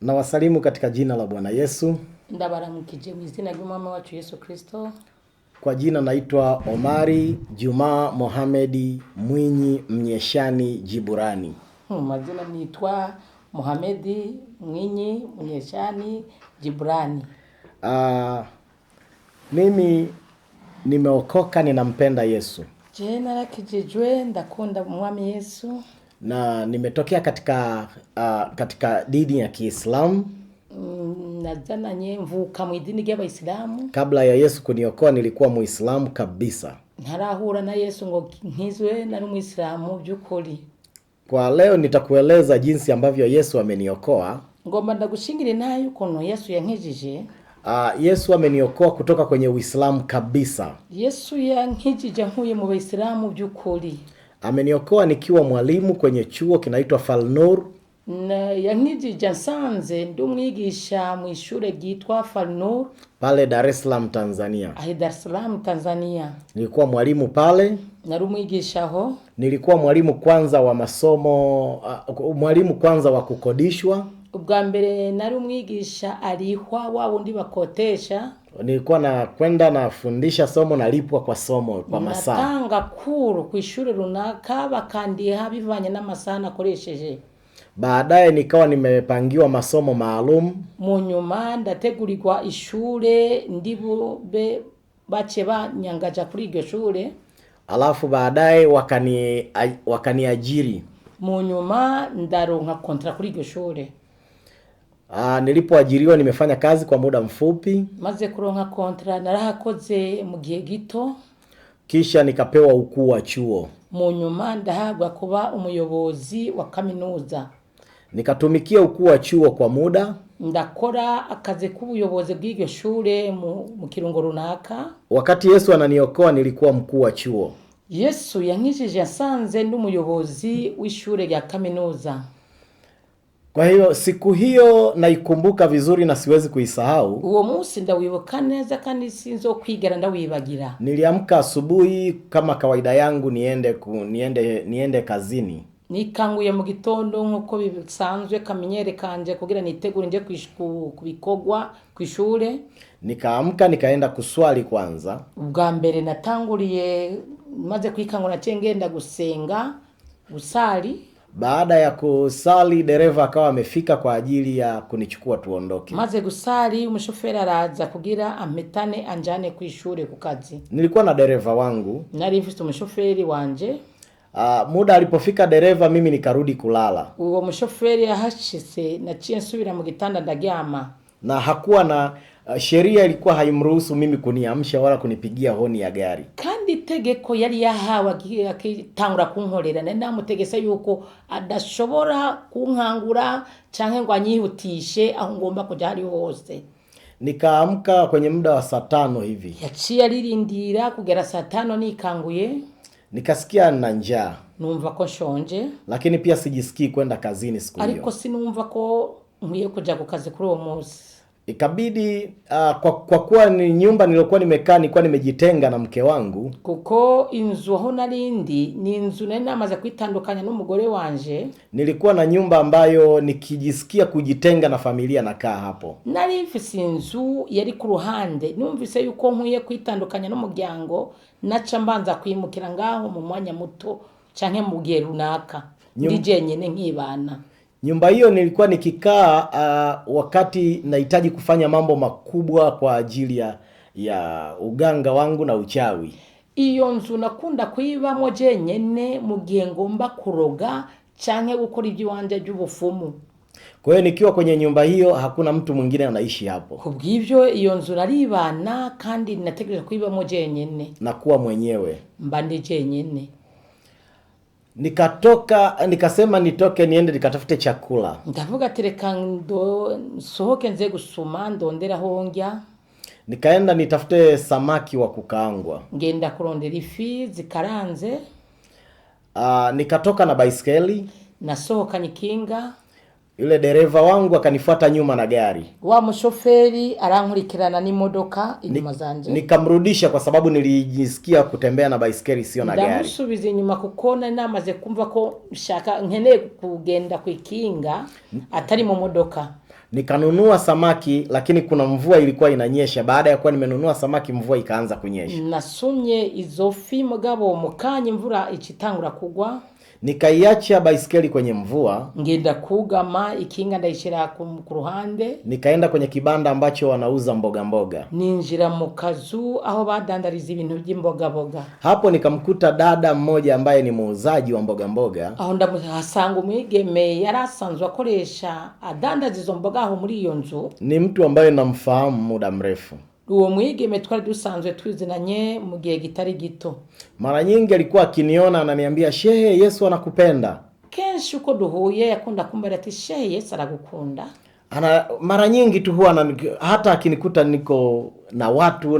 Na wasalimu katika jina la Bwana Yesu. Ndabaramukije mu izina ry'Umwami wacu Yesu Kristo. Kwa jina naitwa Omari Juma Mohamedi Mwinyi Mnyeshani Jiburani. Mazina nitwa Mohamedi Mwinyi Mnyeshani Jiburani. Mimi nimeokoka, ninampenda Yesu. Je, narakijijwe ndakunda Umwami Yesu. Na nimetokea katika dini ya Kiislamu. Nazananye mvuka mu idini ry'Abayisilamu. Kabla ya Yesu kuniokoa nilikuwa Muislamu kabisa. Ntarahura na Yesu ngo nkizwe nari Muislamu by'ukuri. Kwa leo nitakueleza jinsi ambavyo Yesu ameniokoa. Ngomba ndagushingira nayo ukuntu Yesu yankijije. Yesu ameniokoa kutoka kwenye Uislamu kabisa. Yesu yankijije nkuye mu Bayisilamu by'ukuri. Ameniokoa nikiwa mwalimu kwenye chuo kinaitwa Falnur. Na yankijije nsanze ndi umwigisha mu ishure ryitwa Falnur pale Dar es Salaam Tanzania. Dar es Salaam Tanzania. Nilikuwa mwalimu pale. Nari umwigisha ho. Nilikuwa mwalimu kwanza wa masomo, mwalimu kwanza wa kukodishwa. Ubwa mbere nari umwigisha arihwa wa wundi bakotesha. Nilikuwa na kwenda nafundisha somo nalipwa kwa somo kwa masaa. Natanga kuru ku ishure runaka bakandiha bivanye n'amasaha nakoresheje. Baadaye nikawa nimepangiwa masomo maalum. Mu nyuma ndategurirwa ishure ndibube bace banyangaja kuri iryo shure. Alafu baadaye wakaniajiri. Mu nyuma ndaronka kontra kuri iryo shure. Nilipoajiriwa nimefanya kazi kwa muda mfupi. Maze kuronka kontra narahakoze mu gihe gito. Kisha nikapewa ukuu wa chuo. Mu nyuma ndahagwa kuba umuyobozi wa kaminuza. Nikatumikia ukuu wa chuo kwa muda. Ndakora akazi k'ubuyobozi bw'iryo shure mu kirungo runaka. Wakati Yesu ananiokoa nilikuwa mkuu wa chuo. Yesu yankijije yasanze ndi umuyobozi w'ishure rya kaminuza. Kwa hiyo siku hiyo naikumbuka vizuri na siwezi kuisahau. Uwo munsi ndawibuka neza kandi sinzokwigera ndawibagira. Niliamka asubuhi kama kawaida yangu niende kazini. Nikanguye mu gitondo nkuko bisanzwe kamenyere kanje kugira nitegure nje kubikogwa kwishure. Nikaamka nikaenda kuswali kwanza. Ubwa mbere natanguriye maze kwikangura ngenda gusenga gusali. Baada ya kusali dereva akawa amefika kwa ajili ya kunichukua tuondoke. Maze gusali umushoferi araza kugira ampetane anjane kwishure ku kazi. Nilikuwa na dereva wangu. Nari mfite umushoferi wanje. Muda alipofika dereva mimi nikarudi kulala. Uwo mushoferi yahashitse naciye nsubira mu gitanda ndaryama. Na hakuwa na sheria ilikuwa haimruhusu mimi kuniamsha wala kunipigia honi ya gari. Kandi tegeko yari yahawe akitangura kunkorera namutegese yuko adashobora kunkangura canke ngo anyihutishe aho ngomba kuja hari hose. Nikaamka kwenye muda wa saa 5 hivi. Yaciye aririndira kugera saa 5 nikanguye. Nikasikia na njaa. Numva ko shonje. Lakini pia sijisikii kwenda kazini siku hiyo. Ariko sinumva ko nkwiye kuja ku kazi kuri uwo munsi. Ikabidi kwa kuwa ni nyumba nilokuwa nimekaa nilikuwa nimejitenga na mke wangu. Kuko inzu aho narindi ni inzu nari namaze kwitandukanya n'umugore wanje. Nilikuwa na nyumba ambayo nikijisikia kujitenga na familia nakaa hapo. Nari mfise inzu yari ku ruhande numvise yuko nkwiye kwitandukanya n'umuryango naca mbanza kwimukira ngaho mu mwanya muto canke mu gihe runaka. Ndije nyene nkibana. Nyumba hiyo nilikuwa nikikaa wakati nahitaji kufanya mambo makubwa kwa ajili ya uganga wangu na uchawi. Iyo nzu nakunda kuyibamo je nyene mu gihe ngomba kuroga canke gukora iby'iwanje by'ubufumu. Kwa hiyo nikiwa kwenye nyumba hiyo hakuna mtu mwingine anaishi hapo. Kubw'ivyo iyo nzu naribana kandi nategereje kuyibamo je nyene. Na kuwa mwenyewe. Mbande je nyene. Nikasema nitoke niende nikatafute chakula. Ndavuga tereka sohoke nze gusuma ndondera hongya. Nikaenda nitafute samaki wa kukaangwa. Ngenda kurondera ifi zikaranze. Nikatoka na baiskeli. Nasohoka nikinga. Yule dereva wangu akanifuata nyuma na gari. Wa mushoferi arankurikirana n'imodoka inyuma zanje. Nikamrudisha kwa sababu nilijisikia kutembea na baiskeli sio na gari. Ndamusubiza inyuma kuko namaze kumva ko shaka nkeneye kugenda kwikinga atari mu modoka. Nikanunua samaki, lakini kuna mvua ilikuwa inanyesha. Baada ya kuwa nimenunua samaki, mvua ikaanza kunyesha. Nasomye izo fi mugabo mukanya imvura ikitangura kugwa. Nikaiacha baisikeli kwenye mvua. Ngenda kugama ikinga ndayishira ku ruhande. Nikaenda kwenye kibanda ambacho wanauza mboga mboga. Ninjira mu kazu aho badandariza ibintu by'imboga boga. Hapo nikamkuta dada mmoja ambaye ni muuzaji wa mboga mboga. Aho ndahasanga umwigeme yarasanzwe akoresha adandaza izo mboga aho muri iyo nzu. Ni mtu ambaye namfahamu muda mrefu. Uwo mwigeme twari dusanzwe twizinanye mu gihe gitari gito. Mara nyingi alikuwa akiniona ananiambia, "Shehe, Yesu anakupenda." Kenshi uko duhuye yakunda kumbara ati, "Shehe, Yesu aragukunda." Mara nyingi tu huwa hata akinikuta niko na watu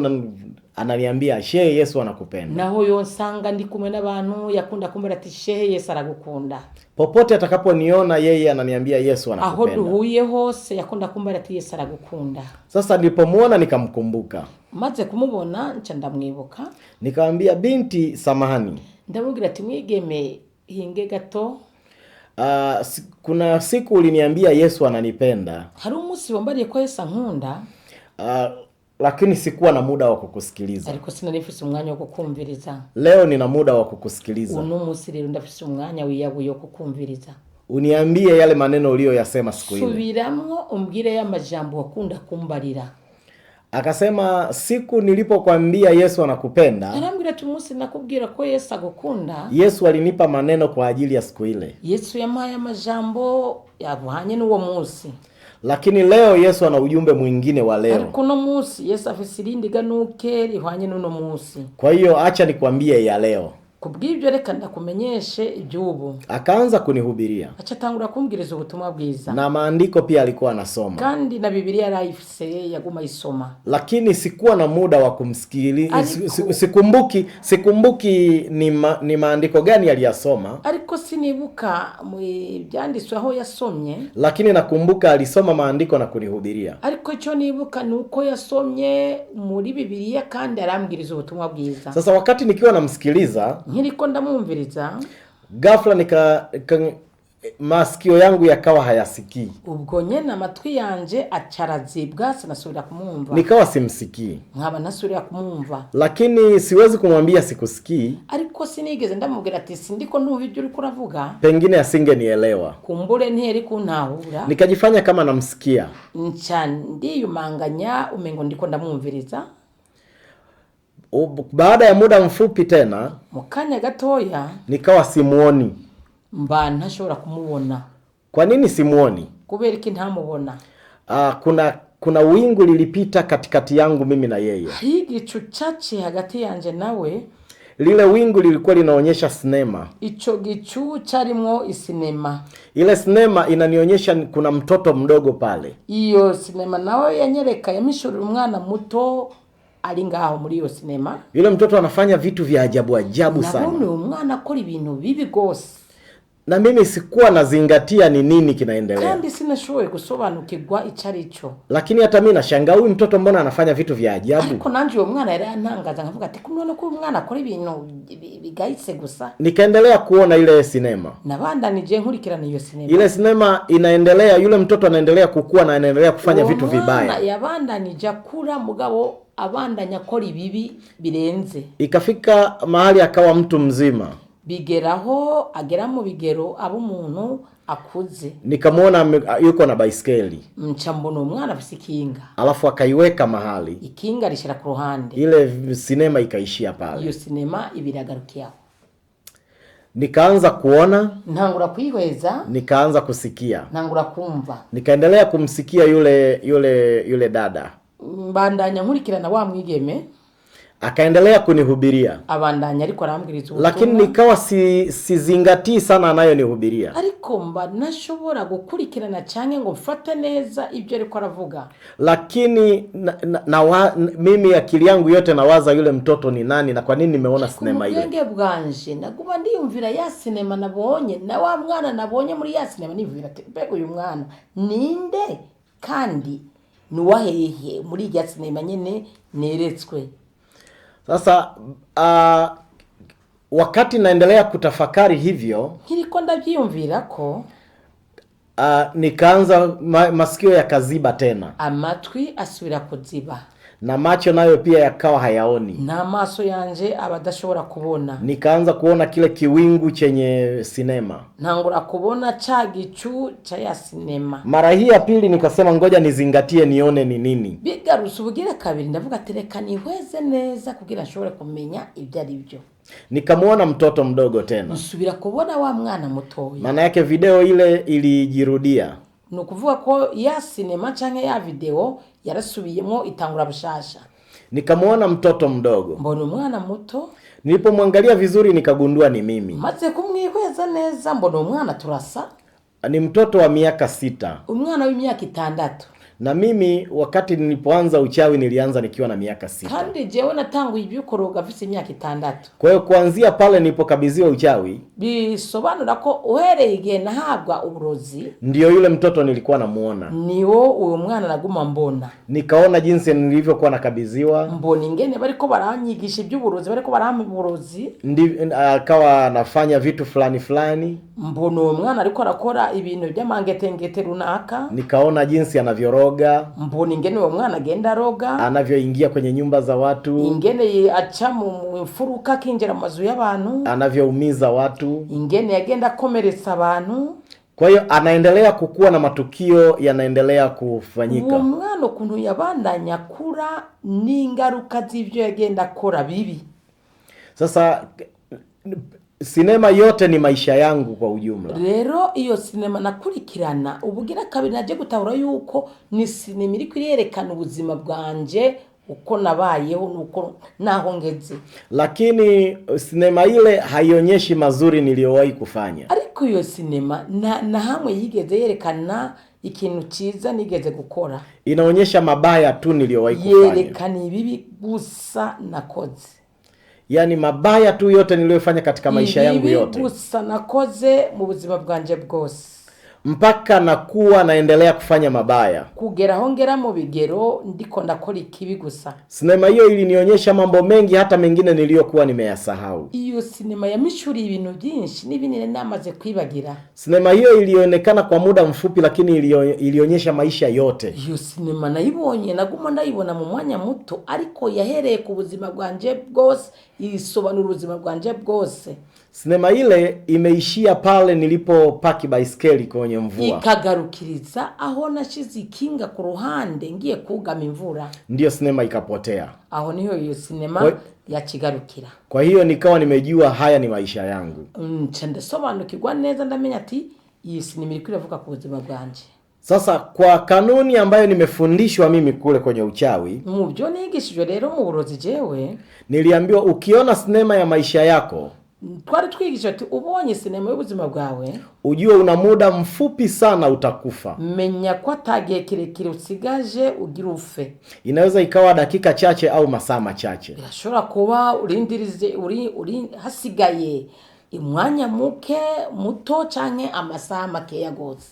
ananiambia, "Shehe, Yesu anakupenda." Naho yonsanga ndi kumwe n'abantu yakunda kumbara ati, "Shehe, Yesu aragukunda." Popote atakaponiona yeye ananiambia Yesu anakupenda. Aho duhuye hose yakunda kumbara ati, "Yesu aragukunda." Sasa nilipomuona nikamkumbuka. Maze kumubona nca ndamwibuka. Nikamwambia, "Binti, samahani." Ndamubwira ati, "Mwigeme, hinge gato. Kuna siku uliniambia Yesu ananipenda. Hari umunsi wambariye ko Yesu ankunda. Lakini sikuwa na muda wa kukusikiliza. Ariko sinarifise umwanya wo kukumviriza. Leo nina muda wa kukusikiliza. Uno munsi rero ndafise umwanya wiyabuye wo kukumviriza. Uniambie yale maneno uliyoyasema siku ile." Subiramwo umbwire ya majambo wakunda kumbarira. Akasema, "Siku nilipokuambia Yesu anakupenda." Arambwira ati, "Umunsi nakubwira ko Yesu agukunda." Yesu alinipa maneno kwa ajili ya siku ile. Yesu yampaye amajambo yabuhanye n'uwo munsi. Lakini leo Yesu ana ujumbe mwingine wa leo. Ariko no munsi Yesu afise irindi ganuke rihwanye n'uno munsi. Kwa hiyo acha nikwambie ya leo. Kubw'ibyo reka ndakumenyeshe iby'ubu. Akaanza kunihubiria. Acha tangura kumbwiriza ubutumwa bwiza. Na maandiko pia alikuwa anasoma. Kandi na Biblia yarayifise yaguma isoma. Lakini sikuwa na muda wa kumsikiliza. Sikumbuki ni maandiko gani aliyasoma. Ariko sinibuka mu byanditswe aho yasomye. Lakini nakumbuka alisoma maandiko na kunihubiria. Ariko cyo nibuka nuko yasomye muri Biblia kandi arambwiriza ubutumwa bwiza. Sasa wakati nikiwa namsikiliza, nkiriko ndamwumviriza, ghafla masikio yangu yakawa hayasikii. Ubwo nyene amatwi yanje acarazibwa sinasubira kumwumva. Nikawa simsikii. Nkaba nasubira kumwumva. Lakini siwezi kumwambia sikusikii. Ariko sinigeze ndamubwira ati sindiko ntumva ibyo uri kuravuga. Pengine asingenielewa. Kumbure ntiyari kuntahura. Nikajifanya kama namsikia. Nca ndiyumanganya umengo ndiko ndamwumviriza. Baada ya muda mfupi tena, mukanya gatoya, nikawa simuoni. Mba ntashobora kumubona. Kwa nini simuoni? Kubera iki ntamubona? Kuna wingu lilipita katikati yangu mimi na yeye. Igicu chache hagati yanje nawe. Lile wingu lilikuwa linaonyesha sinema. Ico gicu charimwo isinema. Ile sinema inanionyesha kuna mtoto mdogo pale. Iyo sinema nawe yanyereka yamishurira umwana muto ari ngaho muri iyo sinema. Yule mtoto anafanya vitu vya ajabu sana. Nabone umwana akora ibintu bibi gose. Na mimi sikuwa nazingatia ni nini kinaendelea. Kandi sinashoboye gusobanukirwa icarico. Lakini hata mimi nashangaa huyu mtoto mbona anafanya vitu vya ajabu. Ariko nanje uwo mwana yari antangaza nkavuga ati kumwana ko umwana akora ibintu bigayitse gusa. Nikaendelea kuona ile sinema. Nabandanije nkurikirana iyo sinema. Ile sinema inaendelea, yule mtoto anaendelea kukua na anaendelea kufanya vitu vibaya. Mwana yabandanije akura mugabo abandanya akora ibibi birenze. Ikafika mahali akawa mtu mzima. Bigeraho agera mu bigero abo umuntu akuze. Nikamwona yuko na baiskeli. Mca mbona umwana afise ikinga. Alafu akaiweka mahali. Ikinga rishira ku ruhande. Ile sinema ikaishia pale. Iyo sinema ibiragarukiyaho. Nikaanza kuona, ntangura kwihweza, nikaanza kusikia, ntangura kumva. Nikaendelea kumsikia yule dada. Mbandanya nkurikirana wa mwigeme. Akaendelea kunihubiria. Abandanya ariko arambwiriza ubutumwa. Lakini nikawa sizingatii sana anayonihubiria. Ariko mba nashobora gukurikirana canke ngo mfate neza ibyo ariko aravuga. Lakini mimi akili yangu yote nawaza yule mtoto ni nani na kwa nini nimeona sinema ile. Ubwenge bwanje naguba ndiyumvira ya sinema nabonye na wa mwana nabonye muri ya sinema nivira ati mbega uyu mwana ninde kandi nuwahehe muri ya sinema nyene neretswe. Sasa wakati naendelea kutafakari hivyo, nkiriko ndavyiyumvira ko Nikaanza masikio yakaziba tena, amatwi asubira kuziba, na macho nayo pia yakawa hayaoni, n'amaso yanje abadashobora kubona. Nikaanza kuona kile kiwingu chenye sinema, ntangura kubona cha gicu cha ya sinema. Mara hii ya pili nikasema ngoja nizingatie nione ni nini. Bigarutse ubugira kabiri ndavuga tereka nihweze neza kugira nshobore kumenya ibyo ari byo. Nikamuona mtoto mdogo tena, nsubira kubona wa mwana mutoya. Maana yake video ile ilijirudia. Nukuvuga ko ya sinema canke ya video yarasubiyemo itangura bushasha. Nikamuona mtoto mdogo, mbona umwana muto. Nilipomwangalia vizuri nikagundua ni mimi. Maze kumwihweza neza mbona umwana turasa. Ni mtoto wa miaka 6. Umwana w'imyaka 6. Na mimi wakati nilipoanza uchawi nilianza nikiwa na miaka 6. Kandi jewe natanguye ibyukoroga afite imyaka 6. Kwa hiyo kuanzia pale nilipokabidhiwa uchawi, bisobanura ko uhereye igihe nahabwa uburozi, ndio yule mtoto nilikuwa namuona. Niwo uwo mwana naguma mbona. Nikaona jinsi nilivyokuwa nakabidhiwa. Mbona ingene bariko baranyigisha iby'uburozi, bariko barampa uburozi. Akawa anafanya vitu fulani fulani. Mbona uwo mwana ariko arakora ibintu by'amangetengete runaka. Nikaona jinsi anavyoroga. Mbona ingene uwo mwana agenda roga, anavyoingia kwenye nyumba za watu, ingene aca mu mfuruka kinjira mu mazu y'abantu, anavyoumiza watu, ingene yagenda komeretsa abantu. Kwa hiyo anaendelea kukua na matukio yanaendelea kufanyika. Uwo mwana ukuntu yabandanya kura n'ingaruka z'ivyo yagenda akora bibi. Sasa sinema yote ni maisha yangu kwa ujumla. Rero iyo sinema nakurikirana ubugira kabiri naje gutahura yuko ni sinema iri kwiyerekana ubuzima bwanje uko nabayeho nuko naho ngeze. Lakini sinema ile haionyeshi mazuri niliyowahi kufanya. Ariko iyo sinema na hamwe yigeze yerekana ikintu ciza nigeze gukora. Inaonyesha mabaya tu niliyowahi kufanya. Yerekana ibibi gusa nakoze. Yani mabaya tu yote niliyofanya katika maisha yangu yote. Ibibi gusa nakoze mu buzima bwanje bwose. Mpaka nakuwa naendelea kufanya mabaya. Kugera hongera mu bigero ndiko ndakora ikibi gusa. Sinema hiyo ilinionyesha mambo mengi hata mengine niliyokuwa nimeyasahau. Iyo sinema yamishuri ibintu byinshi n'ibinene namaze kwibagira. Sinema hiyo ilionekana kwa muda mfupi lakini ilionyesha maisha yote. Iyo sinema nayibonye naguma ndayibona mu mwanya muto ariko yahereye ku buzima bwanje bwose, isobanura ubuzima bwanje bwose. Sinema ile imeishia pale nilipopaki baiskeli kwenye mvua. Ikagarukiriza aho nashize ikinga ku ruhande ngiye kugama imvura. Ndio sinema ikapotea. Aho niho iyo sinema yakigarukira. Kwa hiyo nikawa nimejua haya ni maisha yangu. Ndasobanukirwa neza ndamenya ati iyi sinema iri kwiravuga ku buzima bwanje. Sasa kwa kanuni ambayo nimefundishwa mimi kule kwenye uchawi, mu byo nigishijwe rero mu burozi jewe, niliambiwa ukiona sinema ya maisha yako, twari twigisha ati ubonye sinema y'ubuzima bwawe, ujue una muda mfupi sana utakufa. Menya ko atagiye kirekire usigaje ugira ufe. Inaweza ikawa dakika chache au masaa machache. Birashobora kuba urindirize uri hasigaye imwanya muto canke amasaha makeya gose.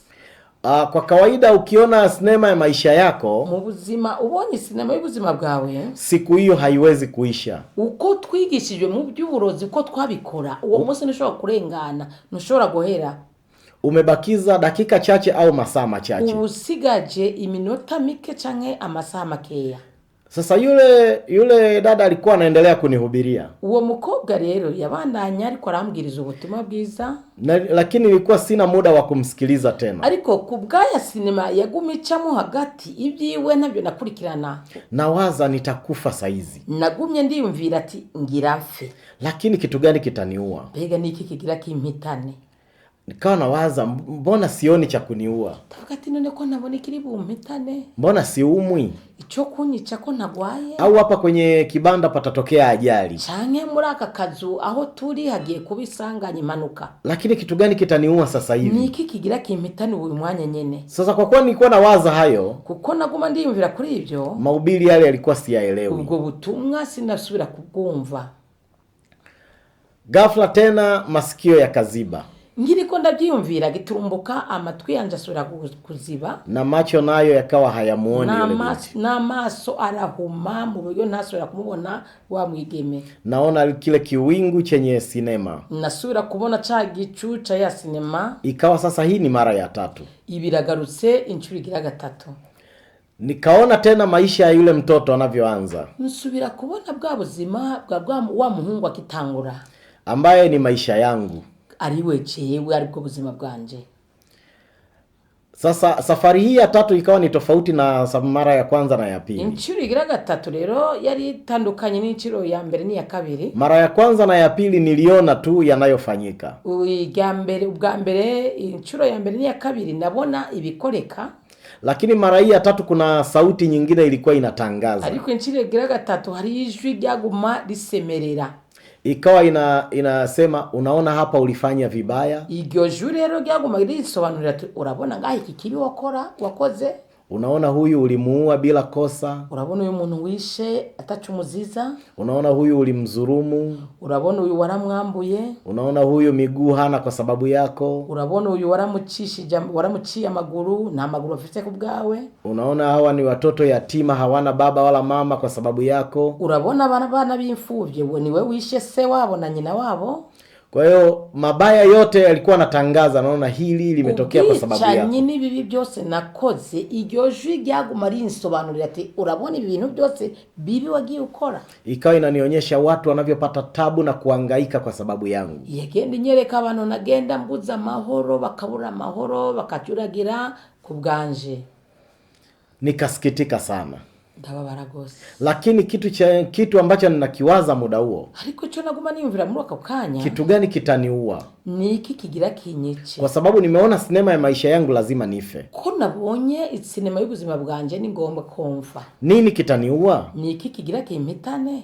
Kwa kawaida ukiona sinema ya maisha yako, mu buzima ubonye sinema y'ubuzima bwawe, siku hiyo haiwezi kuisha. Uko twigishijwe mu by'uburozi uko twabikora, uwo munsi ntushobora kurengana, ntushobora guhera. Umebakiza dakika chache au masaa machache. Usigaje iminota mike canke amasaha makeya. Sasa yule dada alikuwa anaendelea kunihubiria. Uwo mukobwa rero yabandanya ariko arambwiriza ubutumwa bwiza. Lakini nilikuwa sina muda wa kumsikiliza tena. Ariko kubgaya sinema yagumicamo hagati ibyiwe nabyo nakurikirana. Nawaza nitakufa saizi. Nagumye ndiyumvira ati ngira mfe. Lakini kitu gani kitaniua? Bega niki kigira kimpitane. Nikawa nawaza mbona sioni cha kuniua? Tavuga ati none ko nabona ikiri bumpitane. Mbona siumwi? Ico kunyica ko nagwaye. Au hapa kwenye kibanda patatokea ajali. Canke muri aka kazu aho turi hagiye kubisanganya impanuka. Lakini kitu gani kitaniua sasa hivi? Niki kigira kimpitane uyu mwanya nyene. Sasa kwa kuwa nilikuwa nawaza hayo, kuko naguma ndiyumvira kuri ivyo, mahubiri yale yalikuwa siyaelewi. Ubwo butumwa sinasubira kubwumva. Ghafla tena masikio yakaziba. Ngiriko ndabyiyumvira giturumbuka amatwi yanje asubira kuziba na macho nayo yakawa hayamuoni yule binti. N'amaso arahuma mu buryo ntasubira kumubona wa mwigeme. Naona kile kiwingu chenye sinema. Nasubira kubona ca gicu ca ya sinema. Ikawa sasa hii ni mara ya 3. Ibiragarutse inshuro igira 3. Nikaona tena maisha ya yule mtoto anavyoanza. Nsubira kubona bwa buzima bwa wa muhungu akitangura, ambaye ni maisha yangu. Ariwe cewe aribwo buzima bwanje. Sasa safari hii ya 3 ikawa ni tofauti na mara ya kwanza na ya pili. Inshuro igira 3 rero yari tandukanye n'inshuro ya mbere ni ya kabiri. Mara ya kwanza na ya pili niliona tu yanayofanyika. Ubwa mbere inshuro ya mbere ni ya kabiri nabona ibikoreka. Lakini mara hii ya 3 kuna sauti nyingine ilikuwa inatangaza. Ariko inshuro igira 3 hari ijwi ryaguma risemerera. Ikawa inasema unaona hapa ulifanya vibaya. Iryo jwi rero ryaguma risobanurira urabona ngaho iki kibi wakoze. Unaona huyu ulimuua bila kosa. Urabona uyu muntu wishe atacumuziza. Unaona huyu ulimdhulumu. Urabona uyu waramwambuye. Unaona huyu miguu hana kwa sababu yako. Urabona uyu waramuciye amaguru na amaguru afite ku bwawe. Unaona hawa ni watoto yatima hawana baba wala mama kwa sababu yako. Urabona bana b'imfuvye ni wewe wishe se wabo na nyina wabo. Kwa hiyo mabaya yote yalikuwa natangaza, naona hili limetokea kwa sababu yako. Ubwicanyi n'ibibi byose nakoze iryo jwi ryaguma rinsobanurira ati urabona ibi bintu byose bibi wagiye ukora. Ikawa inanionyesha watu wanavyopata tabu na kuhangaika kwa sababu yangu. Yagenda inyereka abantu nagenda mbuza amahoro bakabura amahoro bakacuragira ku bwanje. Nikasikitika sana. Ndababara gose. Lakini kitu ambacho ninakiwaza muda huo. Ariko cyo naguma niyumvira muri ako kanya. Kitu gani kitaniua? Niki kigira kinyice. Kwa sababu nimeona sinema ya maisha yangu lazima nife. Ko nabonye sinema y'ubuzima bwanje ni ngomba kumva. Nini kitaniua? Niki kigira kimpitane?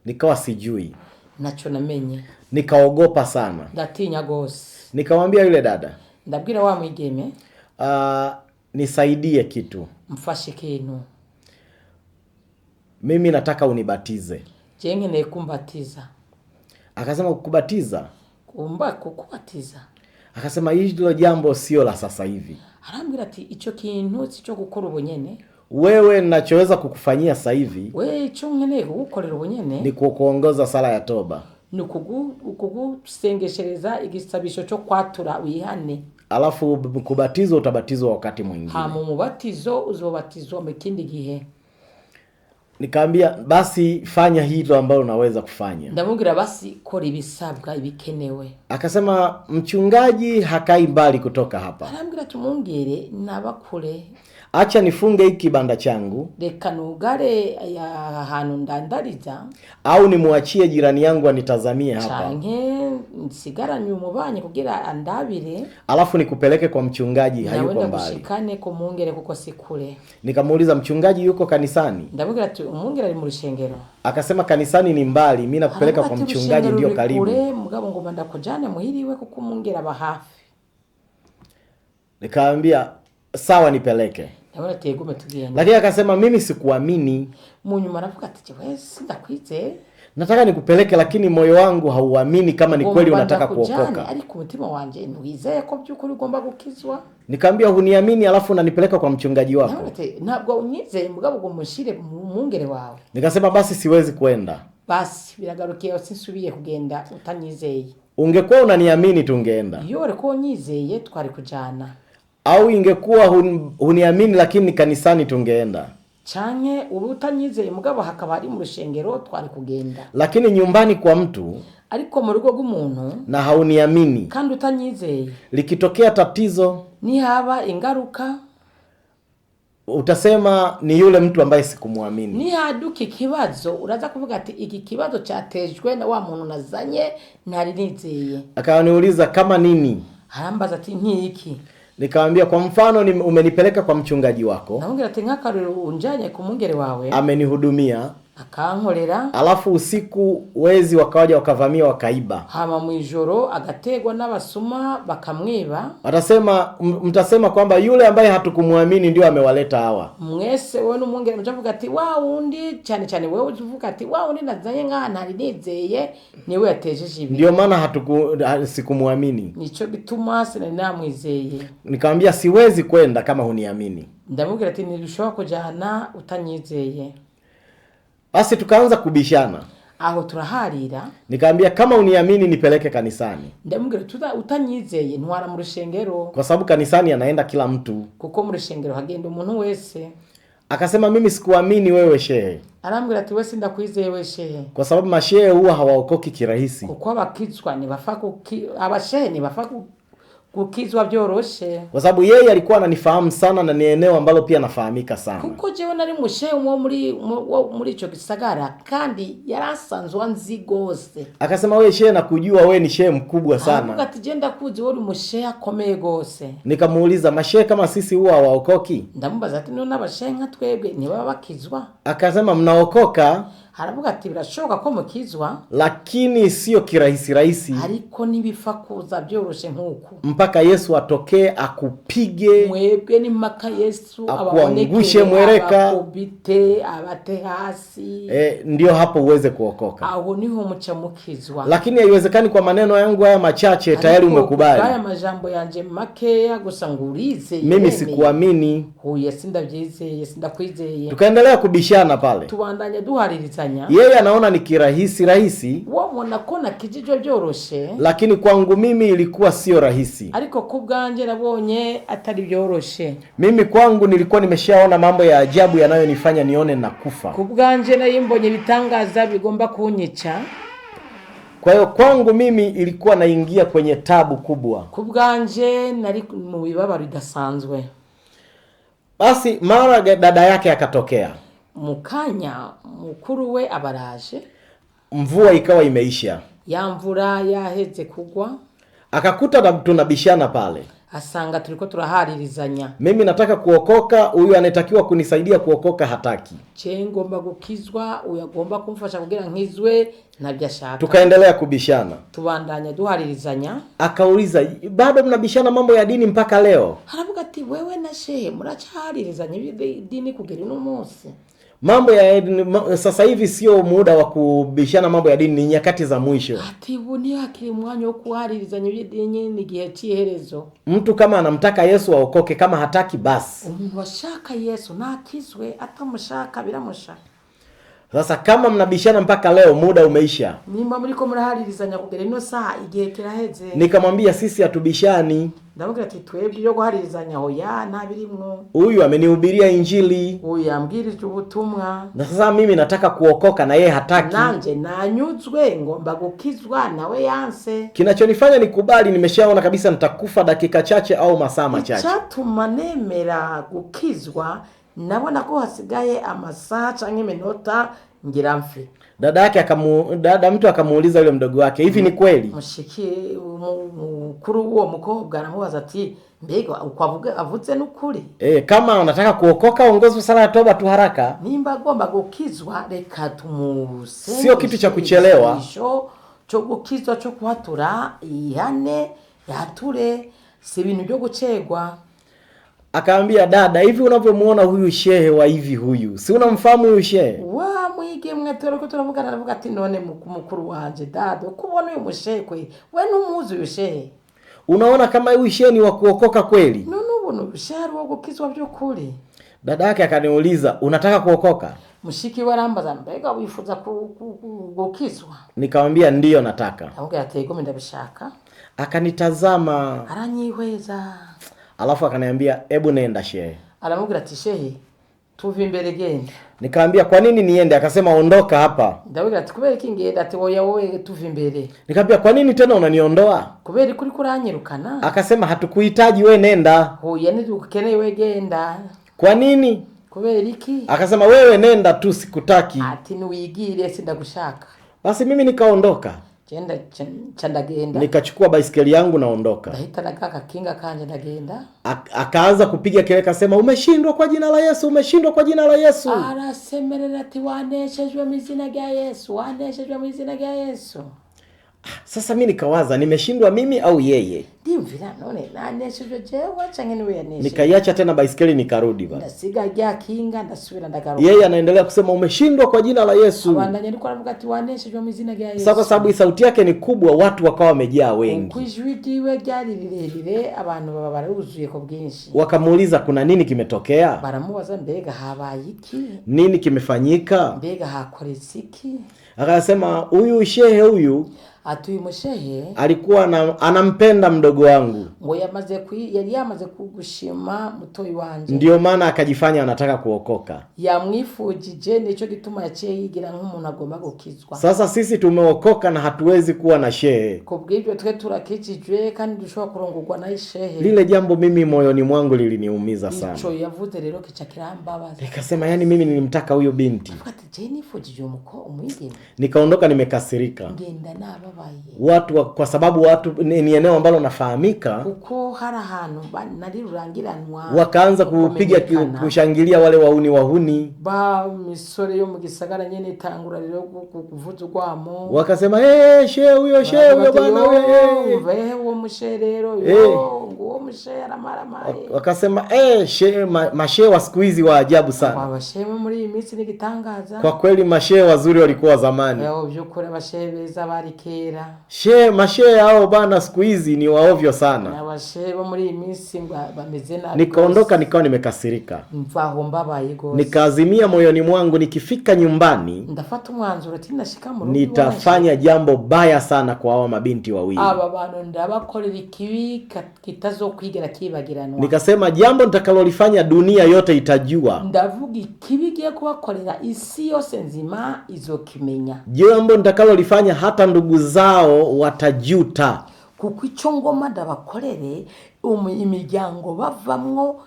Nikawa sijui. Nacho namenye. Nikaogopa sana. Ndatinya gose. Nikamwambia yule dada. Ndabwira wa mwigeme. Nisaidie kitu. Mfashe kintu. Mimi nataka unibatize. Je nkeneye kumbatiza. Akasema kukubatiza? Kukubatiza. Akasema hilo jambo sio la sasa hivi. Arambwira ati ico kintu sico gukora ubunyene. Wewe ninachoweza kukufanyia sasa hivi. Wewe ico nkeneye kugukorera ubunyene. Ni kukuongoza sala ya toba. Ni ukugusengeshereza igisabisho cyo kwatura wihane. Alafu kubatizwa utabatizwa wakati mwingine. Mu mubatizo uzobatizwa mu kindi gihe. Nikaambia basi fanya hilo ambalo unaweza kufanya. Ndamubwira basi kora ibisabwa ibikenewe. Akasema mchungaji hakai mbali kutoka hapa. Arambwira tumungere nabakure. Acha nifunge hiki kibanda changu. Reka nugare ahantu ndandariza. Au nimuachie jirani yangu anitazamie hapa. Canke nsigaranye umubanye kugira andabire. Alafu nikupeleke kwa mchungaji hayuko mbali. Nawenda gushikane ku mungere kuko sikure. Nikamuuliza mchungaji yuko kanisani? Ndamubwira ati umungere ari mu rushengero. Akasema kanisani ni mbali, mimi nakupeleka kwa mchungaji ndio karibu. Mugabo ngomba ndakujana muhiriwe kuko umungere aba hafi. Nikaambia sawa nipeleke. Ndabona tegume tugenda. Lakini akasema mimi sikuamini. Munyuma navuga ati wewe sindakwize. Nataka nikupeleke lakini moyo wangu hauamini kama ni kweli unataka kuokoka. Ariko umutima wanje ntuwizeye ko byukuri ugomba gukizwa. Nikamwambia huniamini alafu unanipeleka kwa mchungaji wako. Ntabwo unyizeye mugabo ngo mushire mungere wawe. Nikasema basi siwezi kwenda. Basi biragarukiye sinsubiye kugenda utanyizeye. Ungekuwa unaniamini tungeenda. Iyo ariko unyizeye twari kujana. Au ingekuwa huniamini lakini kanisani tungeenda. Canke utanyizeye mugabo hakaba ari mu rushengero twari kugenda. Lakini nyumbani kwa mtu ariko mu rugo rw'umuntu na hauniamini kandi utanyizeye, likitokea tatizo ni haba ingaruka utasema ni yule mtu ambaye sikumwamini. Ni haduka ikibazo uraza kuvuga ati iki kibazo cyatejwe na wa muntu nazanye ntari nizeye. Akaniuliza kama nini? Harambaza ati nkiki. Nikamwambia kwa mfano umenipeleka kwa mchungaji wako. Naongera ati nk'akarero unjanye ku mungere wawe. Amenihudumia. akankorera, alafu usiku wezi wakawaja wakavamia wakaiba. hama mwijoro agategwa n'abasuma bakamwiba. Atasema mtasema kwamba yule ambaye hatukumuamini ndio amewaleta hawa. Mwese wewe n'umwungere mujavuga ati wa undi cyane cyane wewe uvuga ati wa undi nazanye nkana ari nizeye niwe yatejeje ibi. Ndio maana sikumuamini. Nico gituma sinamwizeye. Nikamwambia siwezi kwenda kama huniamini. Ndamubwira ati nirushaho kujana utanyizeye. Basi tukaanza kubishana. Aho turaharira. Nikamwambia kama uniamini nipeleke kanisani. Ndamubwira utanyizeye ntwara mu rushengero. Kwa sababu kanisani anaenda kila mtu. Kuko mu rushengero hagenda umuntu wese. Akasema mimi sikuamini wewe shehe. Arambwira ati wese ndakwizeye wewe shehe. Kwa sababu mashehe huwa hawaokoki kirahisi. Kuko abakizwa ni bafaku abashehe ni bafaku kukizwa byoroshe. Kwa sababu yeye alikuwa ananifahamu sana na ni eneo ambalo pia nafahamika sana. Kuko jewe nari mushehe muri ico gisagara kandi yarasanzwe nzi gose. Akasema wewe shehe nakujua wewe ni shehe mkubwa sana. Ati jenda kuzi wewe mushehe akomeye gose. Nikamuuliza mashehe kama sisi huwa hawaokoki? Ndamubaza ati none abashehe nka twebwe ni baba bakizwa? Akasema mnaokoka. Haravuga ati birashoboka ko mukizwa lakini sio kirahisi rahisi, ariko nibifa kuza byoroshe nkuko mpaka Yesu atokee akupige, mwebwe ni mpaka Yesu akuangushe mwereka, akubite abate hasi, ndio hapo uweze kuokoka. aho niho muca mukizwa. Lakini haiwezekani kwa maneno yangu haya machache tayari umekubali. Haya majambo yanje makeya gusa ngurize mimi sikuamini, huye sindavyizeye sindakwizeye. Tukaendelea kubishana pale, tubandanya duhaririza. Yeye anaona ni kirahisi rahisi, wabona ko nakijijwe byoroshe, lakini kwangu mimi ilikuwa sio rahisi. Ariko kubganje nabonye atari byoroshe. Mimi kwangu nilikuwa nimeshaona mambo ya ajabu yanayonifanya nione nakufa. Kubganje nayimbonye bitangaza bigomba kunyica. Kwa hiyo kwangu mimi ilikuwa naingia kwenye tabu kubwa. Kubganje nari mu bibabaro bidasanzwe. Basi mara dada yake akatokea. Mukanya mukuru we abaraje, mvua ikawa imeisha, ya mvura yaheze kugwa, akakuta tunabishana pale. Asanga tuliko turaharirizanya. Mimi nataka kuokoka, huyu anatakiwa kunisaidia kuokoka hataki. Ngomba gukizwa, uyagomba kumfasha kugira nkizwe nabyashaka. Tukaendelea kubishana. Tubandanya duharirizanya. Akauliza, bado mnabishana mambo ya dini mpaka leo? Haravuga ati wewe na shehe muracharirizanya dini kugera no munsi. Mambo ya sasa hivi sio muda wa kubishana mambo ya dini, ni nyakati za mwisho. Ati buni hakiri mwanya wo kuharirizanya dini ni gihe ciherezo. Mtu kama anamtaka Yesu aokoke, kama hataki basi. Umuntu washaka Yesu nakizwe, atamushaka biramusha. Sasa kama mnabishana mpaka leo, muda umeisha. Nimba muriko muraharirizanya kugera ino saa igihe kiraheze. Nikamwambia sisi hatubishani. Ndavuga ati twebwe yo guharirizanya hoya ntabirimwo. Huyu amenihubiria injili, huyu yambwirije ubutumwa, na sasa mimi nataka kuokoka na yeye hataki. Nanje nanyuzwe ngomba gukizwa nawe yanse. Kinachonifanya nikubali, nimeshaona kabisa nitakufa dakika chache au masaa machache. Icyatuma nemera gukizwa nabona ko hasigaye amasaha canke iminota ngira mfi. Dada mtu akamuuliza yule mdogo wake, hivi ni kweli? Mushiki mukuru uwo mukobwa aramubaza ati mbega ukwavuga avutse n'ukuri? Kama unataka kuokoka ongoza sala ya toba tu haraka. Nimba agomba gukizwa reka tumuse. Sio kitu cha kuchelewa. Cyo gukizwa cyo kuhatura ihane yature si ibintu byo gucegwa. Akaambia, dada, hivi unavyomuona huyu shehe wa hivi huyu, si unamfahamu huyu shehe? Wa mwige mwetero ko turavugana aravuga ati none mukuru wanje dada ukubona uyu mushehe kwe we numuzi uyu shehe? Unaona kama huyu shehe ni wa kuokoka kweli? None ubona shehe wo gukizwa byo kuri? Dada yake akaniuliza, unataka kuokoka? Mushiki warambaza mbega wifuza gukizwa? Nikamwambia ndiyo nataka. Ahubwo yatego ndabishaka. Akanitazama, aranyihweza, alafu akaniambia, hebu nenda shehe. Aramubwira ati shehe tuve imbere genda. Nikamwambia kwa nini niende? Akasema ondoka hapa. Ndabwira ati kubera iki ngenda? Ati oya wowe tuve imbere. Nikamwambia kwa nini tena unaniondoa? Kubera kuri kuranyirukana. Akasema hatukuhitaji, we nenda. Oya ntidukeneye we genda. Kwa nini? Kubera iki? Akasema wewe nenda tu, sikutaki. Ati niwigire sindagushaka. Basi mimi nikaondoka. Genda ndagenda. Nikachukua baisikeli yangu naondoka. Ndahita nagaka kinga kanje ndagenda. Akaanza kupiga kelele akasema umeshindwa kwa jina la Yesu, umeshindwa kwa jina la Yesu. Arasemerera ati waneshejwe mu izina rya Yesu, waneshejwe mu izina rya Yesu. Sasa mimi nikawaza nimeshindwa mimi au yeye? Ndimvira none naneshejwe jewe canke niwe yaneshe. Nikaiacha tena baisikeli nikarudi bana. Ndasiga rya kinga ndasubira ndagaruka. Yeye anaendelea kusema umeshindwa kwa jina la Yesu. Abandanya ndiko aravuga ati waneshejwe mu izina rya Yesu. Sasa kwa sababu sauti yake ni kubwa watu wakawa wamejaa wengi. Kwijwi diwe ryari rirerire abantu baba baruzuye ko bwinshi. Wakamuuliza kuna nini kimetokea? Baramubaza mbega habaye iki? Nini kimefanyika? Mbega hakoretse iki? Akasema huyu shehe huyu atuye mushehe alikuwa anampenda mdogo wangu. Ngo yari yamaze kugushima mutoyi wanje. Ndio maana akajifanya anataka kuokoka. Yamwifujije nico gituma yaciye yigira nk'umuntu agomba gukizwa. Sasa sisi tumeokoka na hatuwezi kuwa na shehe. Kubw'ibyo twe turakijijwe kandi dushobora kurongorwa na shehe. Lile jambo mimi moyoni mwangu liliniumiza sana. Ico yavuze rero kica kirambabaza. Nikasema yani mimi nilimtaka huyo binti. Ati je nifujije umwigeme. Nikaondoka nimekasirika. Ngenda naba Watu kwa sababu watu ni eneo ambalo nafahamika, kuko hari ahantu nari rurangiranwa, wakaanza kupiga kushangilia wale wahuni ba misore yo mu gisagara nyene itangura rero kuvuza urwamo, wakasema shehe huyo bana wewe uwo musherero yo nguo mushera maramaye, wakasema shehe mashehe wa siku hizi wa ajabu sana. Abashehe muri iyi minsi ni gitangaza kwa kweli, mashehe wazuri walikuwa zamani. Yao byukuri abashehe beza bari kera. Mashehe hao bana siku hizi ni waovyo sana. Abashehe bo muri iyi minsi bameze nabi. Nikaondoka nikawa nimekasirika. Mvaho mbabaye gose. Nikaazimia moyoni mwangu nikifika nyumbani ndafata umwanzuro ati ndashika mu rugo nitafanya jambo baya sana kwa hao mabinti wawili. Aba bantu ndabakorera ikibi kitazokwigera kibagiranwa. Nikasema jambo nitakalolifanya dunia yote itajua. Ndavuga ikibi giye kubakorera isi yose nzima izokimenya. Jambo nitakalolifanya hata ndugu zao watajuta. Kuko ico ngoma ndabakorere imiryango bavamwo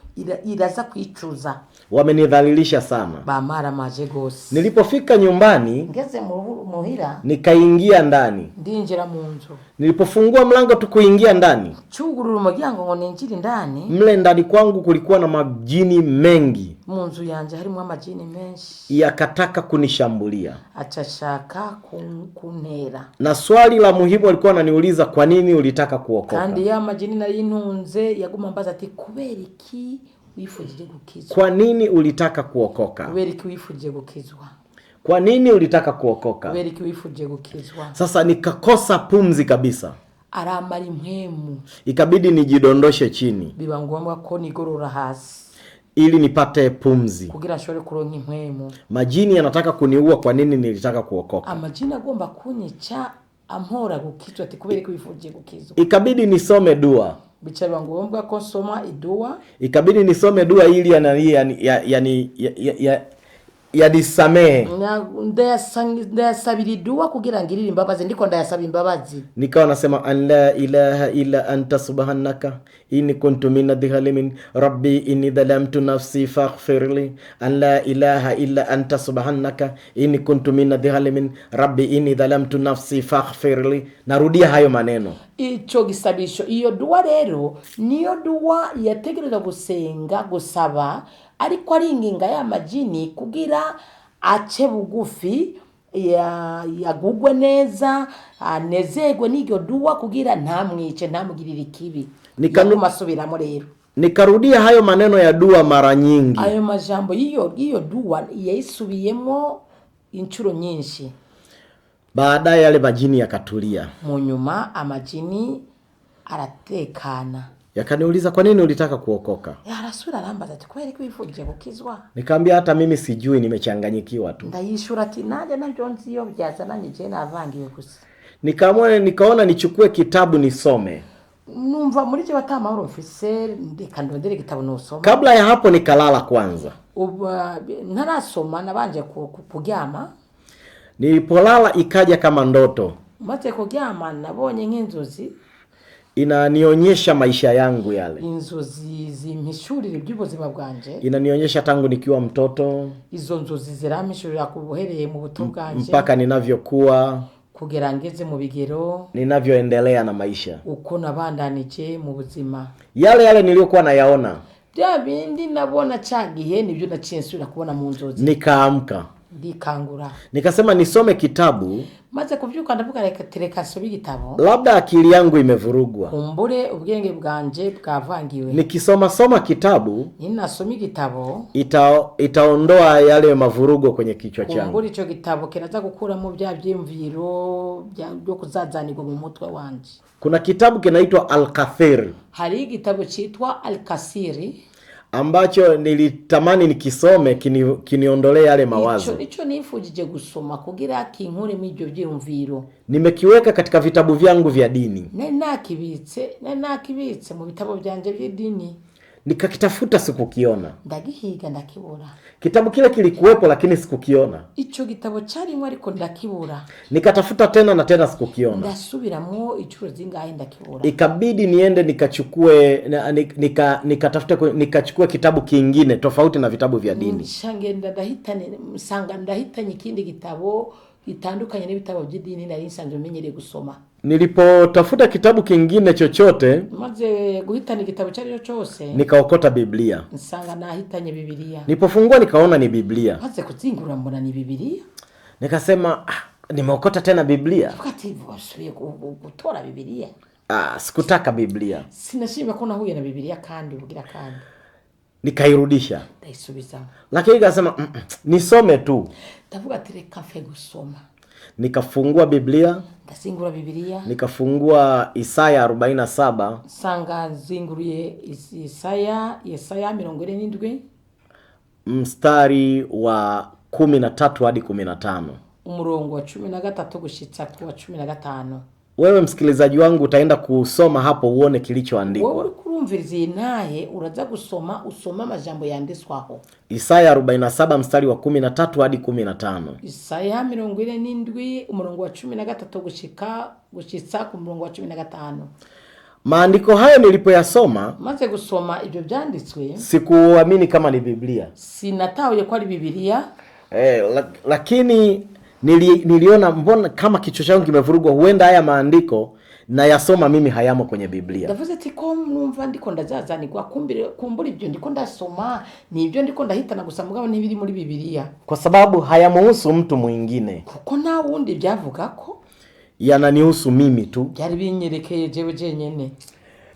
iraza kwicuza. Wamenidhalilisha sana. Bamara maje gose. Nilipofika nyumbani, ngeze muhira, nikaingia ndani. Ndinjira mu nzu. Nilipofungua mlango tu kuingia ndani, chugurura umuryango ngo ninjire ndani, mle ndani kwangu kulikuwa na majini mengi. Mu nzu yanje harimo amajini menshi. Yakataka kunishambulia. Achashaka kuntera. Na swali la muhimu alikuwa ananiuliza kwa nini ulitaka kuokoka? Kandi ya majini nari ntunze yaguma mbaza ati kubera iki wifujije gukizwa? Kwa nini ulitaka kuokoka? Kubera iki wifujije gukizwa? Kwa nini ulitaka kuokoka? Kubera iki wifujije gukizwa? Sasa nikakosa pumzi kabisa. Aramara impwemu. Ikabidi nijidondoshe chini. Biba ngombwa ko nigorora hasi ili nipate pumzi. Kugira nshobore kuronka impwemu. Majini yanataka kuniua. Kwa nini nilitaka kuokoka? Amajini agomba kunyica ampora gukizwa ati kubera iki wifujije gukizwa? Ikabidi nisome dua. Bichaba ngombwa ko soma idua. Ikabidi nisome dua ili yanisamehe. Ndayasabira idua kugira ngirire imbabazi, ndiko ndayasaba imbabazi. Nikawa nasema an la ilaha illa anta subhanaka inni kuntu minadh-dhalimin rabbi inni dhalamtu nafsi faghfirli an la ilaha illa anta subhanaka inni kuntu minadh-dhalimin rabbi inni dhalamtu nafsi faghfirli. Narudia hayo maneno. Ico gisabisho, iyo dua rero niyo dua yategereza gusenga gusaba, ariko ari inginga ya majini kugira ace bugufi yagugwe neza, anezegwe n'iryo dua kugira ntamwice ntamugirire ikibi. Nikamasubiramo rero. Nikarudia hayo maneno ya dua mara nyingi. Ayo majambo iyo dua yayisubiyemo inchuro nyinshi. Baadaye yale majini yakatulia. Munyuma amajini aratekana. Yakaniuliza kwa nini ulitaka kuokoka? Yarasura arambaza ati kweli kwifuje gukizwa? Nikamwambia hata mimi sijui, nimechanganyikiwa tu. Ndayishura ati naje navyo nziyo byazananye je navangiwe gusa. Nikaona nichukue kitabu nisome. Numva muri cyo batamahoro mfise ndeka ndondere igitabo nosoma. Kabla ya hapo nikalala kwanza. Ntarasoma nabanje kuryama. Nilipolala ikaja kama ndoto. Maze kuryama nabonye nk'inzozi. Inanionyesha maisha yangu yale. Inzozi zimpishurira iby'ubuzima bwanje. Inanionyesha tangu nikiwa mtoto. Izo nzozi ziramishurira kubohereye mu buto bwanje. Mpaka ninavyokuwa. kugera ngeze mu bigero ninavyoendelea na maisha, uko nabandanije mu buzima. Yale niliyokuwa nayaona, bya bindi nabona cagihe nibyo naciye nsubira kubona mu nzozi. Nikaamka, ndikangura, nikasema nisome kitabu. maze kuvyuka ndavuga reka tereka sobi gitabo, labda akili yangu imevurugwa, kumbure ubwenge bwanje bwavangiwe. Nikisoma kitabu, ninasoma igitabo, itaondoa yale mavurugo kwenye kichwa changu. kumbure ico gitabo kiraza gukuramo bya byimviro byo kuzazanirwa mu mutwe wanje. Kuna kitabu kinaitwa Al-Kathir, hari igitabo citwa Al-Kasiri ambacho nilitamani nikisome kiniondolee yale mawazo. Ico nifujije gusoma kugira kinkure m'ibyo byumviro. Nimekiweka katika vitabu vyangu vya dini. Nakibitse mu bitabo byanje by'idini. Nikakitafuta sikukiona. Ndagihiga ndakibura. Kitabu kile kilikuwepo lakini sikukiona. Ico gitabo carimwe ariko ndakibura. Nikatafuta tena na tena sikukiona. Ndasubiramwo icuro zingahe ndakibura. Ikabidi niende nikachukue nikachukue kitabu kingine tofauti na vitabu vya dini. Shangenda ndahitanye ikindi gitabo itandukanye n'ibitabo by'idini nari nsanzwe menyereye gusoma. Nilipotafuta kitabu kingine chochote, maze guhitana igitabo cyari cyose, nikaokota Biblia. Nsanga nahitanye Biblia. Nilipofungua nikaona ni Biblia. Maze kuzingura mbona ni Biblia. Nikasema nimeokota tena Biblia. Tukati wasubiye gutora Biblia. Sikutaka Biblia. Sinashima ko nahuye na Biblia kandi ubugira kandi. Nikairudisha. Ndaisubiza. Lakini nikasema nisome tu. Ndavuga ati reka mfe gusoma. Nikafungua Biblia. Ndasingura Biblia. Nikafungua Isaya 47. Sanga zinguruye Yesaya 47 mstari wa 13 hadi 15. Umurongo wa 13 gushitsa ku wa 15. Wewe msikilizaji wangu utaenda kusoma hapo uone kilichoandikwa. Wewe kurumviriza naye uraza gusoma usoma amajambo yanditswaho. Isaya 47 mstari wa 13 hadi 15. Isaya 47 umurongo wa 13 gushitsa ku murongo wa 15. Maandiko hayo nilipoyasoma, maze gusoma ibyo byanditswe, sikuamini kama ni Biblia. Sinatahuye ko ari Biblia. Lakini niliona mbona kama kichwa changu kimevurugwa, huenda haya maandiko na yasoma mimi hayamo kwenye Biblia. Ndavuze ati ko numva ndiko ndazazanirwa kumbura ibyo ndiko ndasoma ni ibyo ndiko ndahitana gusa mugabo ntibiri muri Biblia, kwa sababu hayamuhusu mtu mwingine, kuko nta wundi byavuga ko yananihusu mimi tu. Byari binyerekeye jewe jenyene.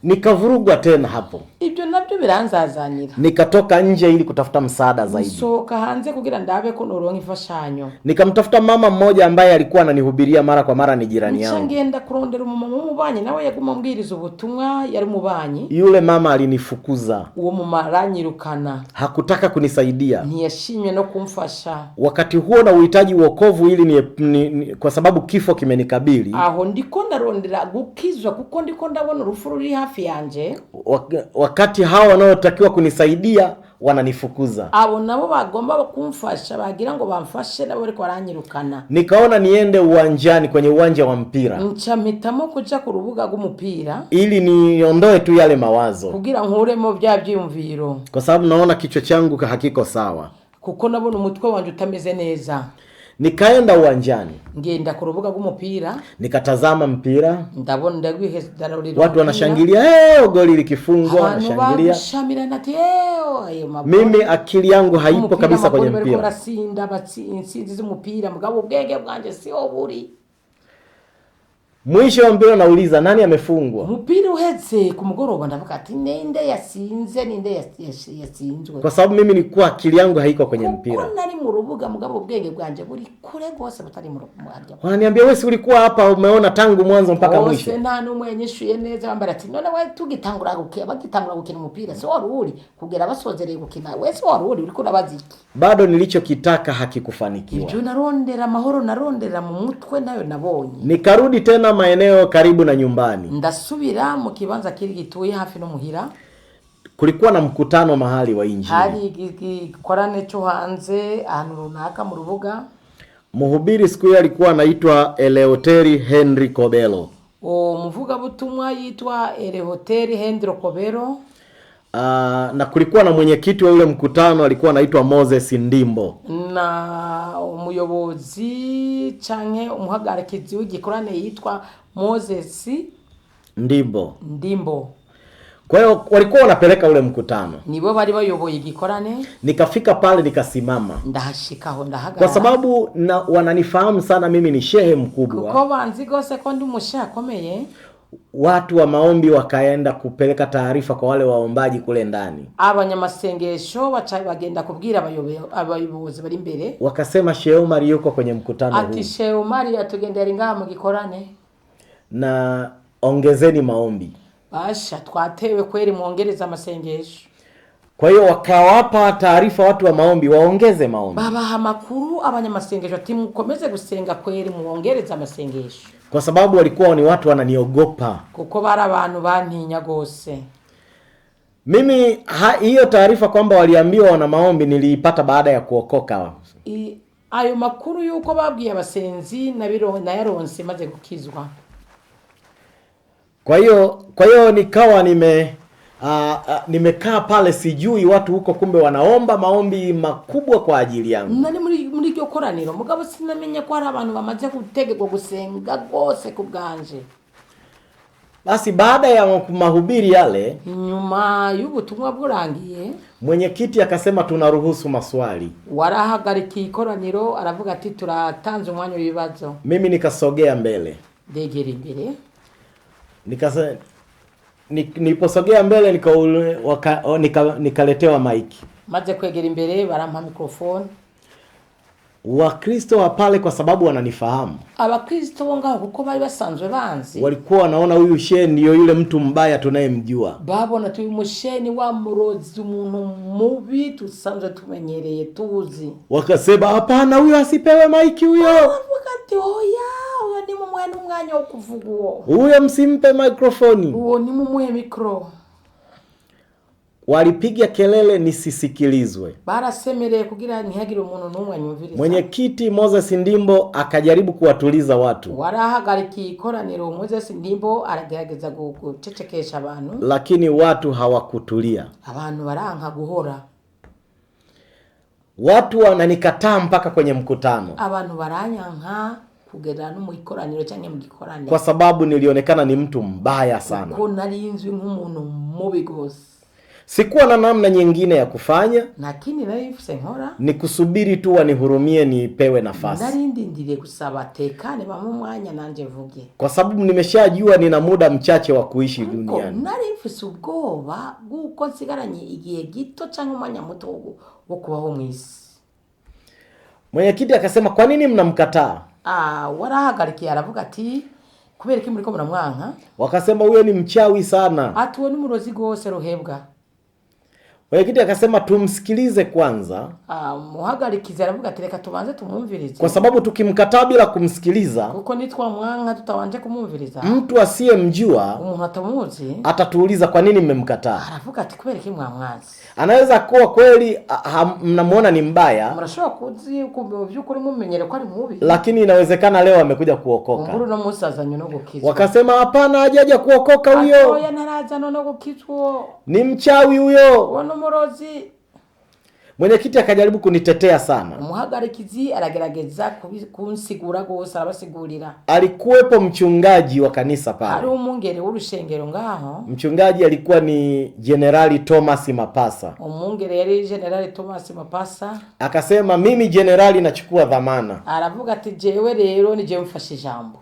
Nikavurugwa tena hapo. Ibyo nabyo biranzazanira. Nikatoka nje ili kutafuta msaada zaidi. Soka hanze kugira ndabe ko noronka ifashanyo. Nikamtafuta mama mmoja ambaye alikuwa ananihubiria mara kwa mara, ni jirani yangu. Ngenda kurondera umumama w'umubanyi nawe yaguma mbwiriza ubutumwa, yari mubanyi. Yule mama alinifukuza. Uwo mumaranyirukana. Hakutaka kunisaidia. Ntiyashimye no kumfasha. Wakati huo na uhitaji wokovu ili kwa sababu kifo kimenikabili. Aho ndiko ndarondera gukizwa kuko ndiko ndabona urupfu ruri hafi yanje. Wakati hao wanaotakiwa kunisaidia wananifukuza. Abo nabo bagomba kumfasha bagira ngo bamfashe nabo ariko baranyirukana. Nikaona niende uwanjani, kwenye uwanja wa mpira. Mpitamo kuja ku rubuga rw'umupira ili niondoe tu yale mawazo, kugira nkuremo bya byumviro, kwa sababu naona kichwa changu hakiko sawa, kuko nabona umutwe wanje utameze neza. Nikaenda uwanjani, ngenda ku rubuga rw'umupira, nikatazama mpira. Ndabona ndagwihezdaroriro, watu wanashangilia, goli likifungwa wanashangilia. Mimi akili yangu haipo kabisa kwenye mpira. Barasinda batsinzi z'umupira, mugabo ubwenge bwanje siho buri. Mwisho wa mpira nauliza nani amefungwa? Mpira uheze ku mugoroba ndavuga ati ninde yasinze ninde yasinzwe, kwa sababu mimi nilikuwa akili yangu haiko kwenye mpira. Kuko nari mu rubuga mugabo ubwenge bwanje buri kure gose butari mu rubuga. Wananiambia wewe ulikuwa hapa umeona tangu mwanzo mpaka mwisho. Nta numwe yanyishuye neza bambara ati none we tugitangura gukina umupira so waruri kugera basozereye gukina we so waruri uriko nabaziki. Bado nilichokitaka hakikufanikiwa. Ibyo narondera amahoro narondera mu mutwe nayo nabonye. Nikarudi tena maeneo karibu na nyumbani. Ndasubira mu kibanza kiri gituye hafi no muhira. Kulikuwa na mkutano mahali wa injili. Hari korane cyo hanze ahantu runaka mu rubuga. Mhubiri siku hiyo alikuwa anaitwa Eleuteri Henry Kobelo. Muvuga butumwa yitwa Eleuteri Henry Kobelo. na kulikuwa na mwenyekiti wa ule mkutano alikuwa anaitwa Moses Ndimbo, na umuyobozi canke umuhagarikizi w'igikorane yitwa Moses Ndimbo. Kwa hiyo walikuwa wanapeleka ule mkutano, nibo bari bayoboye igikorane. Nikafika pale nikasimama, ndahashikaho ndahagara, kwa sababu wananifahamu sana mimi ni shehe mkubwa, kuko banzi gose ko ndi mushehe akomeye. Watu wa maombi wakaenda kupeleka taarifa kwa wale waombaji kule ndani. Abanyamasengesho bacaye bagenda kubwira abayobozi bari imbere, wakasema Sheikh Omar yuko kwenye mkutano huu. Ati Sheikh Omar yatugendera ngaha mu gikorane, na ongezeni maombi. Basha twatewe kweri muongereza amasengesho. Kwa hiyo wakawapa taarifa watu wa maombi waongeze maombi. Babaha makuru abanyamasengesho ati mukomeze gusenga kweri muongereza amasengesho. Kwa sababu walikuwa ni watu wananiogopa, kuko bara abantu bantinya gose. Mimi hiyo taarifa kwamba waliambiwa wana maombi niliipata baada ya kuokoka. Ayo makuru yuko babwiye abasenzi na yaronse maze gukizwa. Kwa hiyo nikawa nimekaa pale sijui watu huko kumbe wanaomba maombi makubwa kwa ajili yangu. Nari muri ryo koraniro mugabo sinamenya ko hari abantu bamaze gutegeka gusenga gose kubganje. Basi baada ya mahubiri yale, nyuma y'ubutumwa burangiye, mwenyekiti akasema tunaruhusu maswali. Warahagarika ikoraniro aravuga ati turatanze umwanya w'ibibazo. Mimi nikasogea mbele. Ndegera imbere. Niliposogea mbele nikaletewa maiki. Maze kwegera imbere barampa microphone. Wakristo wa pale kwa sababu wananifahamu. Abakristo bonga kuko bari basanzwe banzi. Walikuwa wanaona huyu shehe ndio yule mtu mbaya tunayemjua. Babona tu musheni wa murozi umuntu mubi tusanzwe tumenyereye tuzi. Wakasema hapana huyu asipewe maiki huyo. Wakati hoya ni mumwe umwanya wo kuvuga uwo. Huyo msimpe microphone. Uwo ni mumwe mikro. Walipiga kelele nisisikilizwe. Barasemereye kugira ntihagire umuntu numwe anyumviriza. Mwenyekiti Moses Ndimbo akajaribu kuwatuliza watu. Warahagariki ikoraniro Moses Ndimbo aragerageza gucecekesha abantu. Lakini watu hawakutulia. Abantu baranka guhora. Watu wananikataa mpaka kwenye mkutano. Abantu baranyanka kugera no mu ikoraniro cyane mu gikorane. Kwa sababu nilionekana ni mtu mbaya sana. Ko narinzwe nk'umuntu mubi gose. Sikuwa na namna nyingine ya kufanya, lakini narifuse nkora ni kusubiri tu wanihurumie nipewe nafasi. Narindindiriye gusaba tekane bamu mwanya nanje vuge. Kwa sababu nimeshajua nina muda mchache wa kuishi duniani. Narifuse ubwoba guko nsigaranye igihe gito cyangwa umwanya muto wo kubaho mwisi. Mwenyekiti akasema kwa nini mnamkataa? Warahagarikiye aravuga ati kubera iki muri ko muramwanka? Wakasema huyo ni mchawi sana. Ati uwo ni murozi gose rohebwa. Mwenyekiti akasema tumsikilize kwanza. Muhagarikiza aravuga ati reka tubanze tumumvirize. Kwa sababu tukimkataa bila kumsikiliza, kuko nitwa mwanga tutawanje kumumviriza. Mtu asiyemjua, umuntu atamuzi, atatuuliza kwa nini mmemkataa. Aravuga ati kubera iki mwamwazi. Anaweza kuwa kweli mnamuona ni mbaya. Murashobora kuzi uko byukuri mumenyere ko ari mubi. Lakini inawezekana leo amekuja kuokoka. Nguru no musazanyo no gukizwa. Wakasema hapana hajaja kuokoka huyo. Oya naraza no gukizwa. Ni mchawi huyo. Wono murozi. Mwenyekiti akajaribu kunitetea sana. Umuhagarikizi aragerageza kunsigura gose abasigurira. Alikuwepo mchungaji wa kanisa pale. Ari umungere w'urushengero ngaho. Mchungaji alikuwa ni Generali Thomas Mapasa. Umungere yari Generali Thomas Mapasa. Akasema mimi generali nachukua dhamana. Aravuga ati jewe rero ni je mfashe jambo.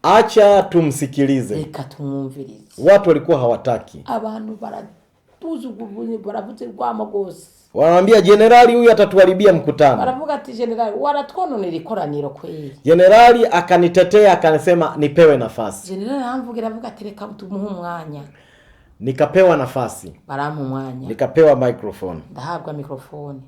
Acha tumsikilize. Reka tumwumvirize. Watu walikuwa hawataki. Abantu baratuzugubunye baravuze rwama gose. Wanamwambia generali huyu atatuharibia mkutano. Baravuga ati generali waratwononera ikoraniro kweli. Generali akanitetea akasema nipewe nafasi. Generali amvugira avuga ati reka tumuhe umwanya. Nikapewa nafasi. Baramu umwanya. Nikapewa microphone. Ndahabwa microphone.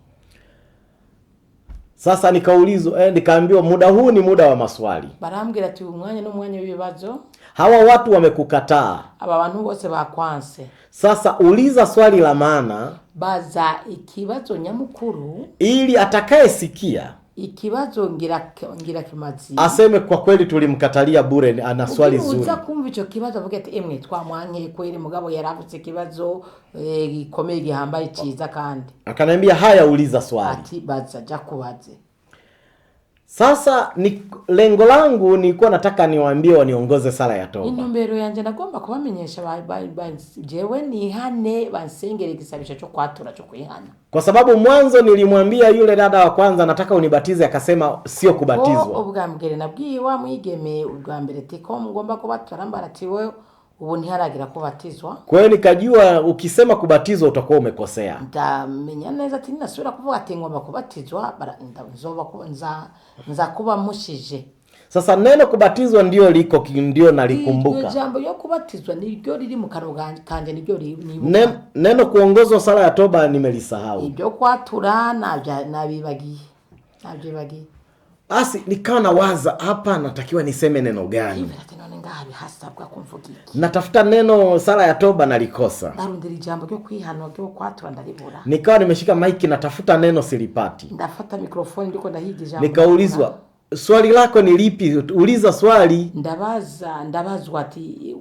Sasa nikaulizwa nikaambiwa muda huu ni muda wa maswali. Barambwira ati umwanya no mwanya w'ibibazo. Hawa watu wamekukataa. Aba bantu bose bakwanse. Sasa uliza swali la maana. Baza ikibazo nyamukuru. Ili atakayesikia ikibazo ngira kimazi aseme kwa kweli tulimkatalia bure, ana swali zuri. Uza kumva ico kibazo avuga ati emwe twamwanke kweli mugabo yaravutse kibazo gikomeye gihambaye ciza kandi akanambia haya uliza swali. Ati baza jakubaze. Sasa ni lengo langu nilikuwa nataka niwaambie waniongoze sala ya toba. Intumbero yanje nagomba kubamenyesha jewe nihane bansengere igisabisho cyo kwatura cyo kwihana. Kwa sababu mwanzo nilimwambia yule dada wa kwanza nataka unibatize, akasema sio kubatizwa. Ubwa mbere nabwiye wa mwigeme ubwa mbere tiko ngomba kubatura mbarati wewe ubu ntiharagira kubatizwa. Kwa hiyo nikajua ukisema kubatizwa utakuwa umekosea. Ndamenya neza ati ninasubira kuvuga ati ngomba kubatizwa nzoba nza kuba mushije. Sasa neno kubatizwa ndio nalikumbuka. Iyo jambo yo kubatizwa niryo riri mu karoganje kanje niryo nibuka. Neno kuongozwa sala ya toba nimelisahau. Ibyo kwatura nabibagiye. Asi nikawa nawaza hapa natakiwa niseme neno gani? Natafuta neno sala ya toba nalikosa. Narundira ijambo ryo kwihana ryo kwatura ndaribura. Nikawa nimeshika mic natafuta neno silipati. Ndafata mikrofoni ndiko ndahiga ijambo. Nikaulizwa, swali lako ni lipi? Uliza swali. Ndabazwa ati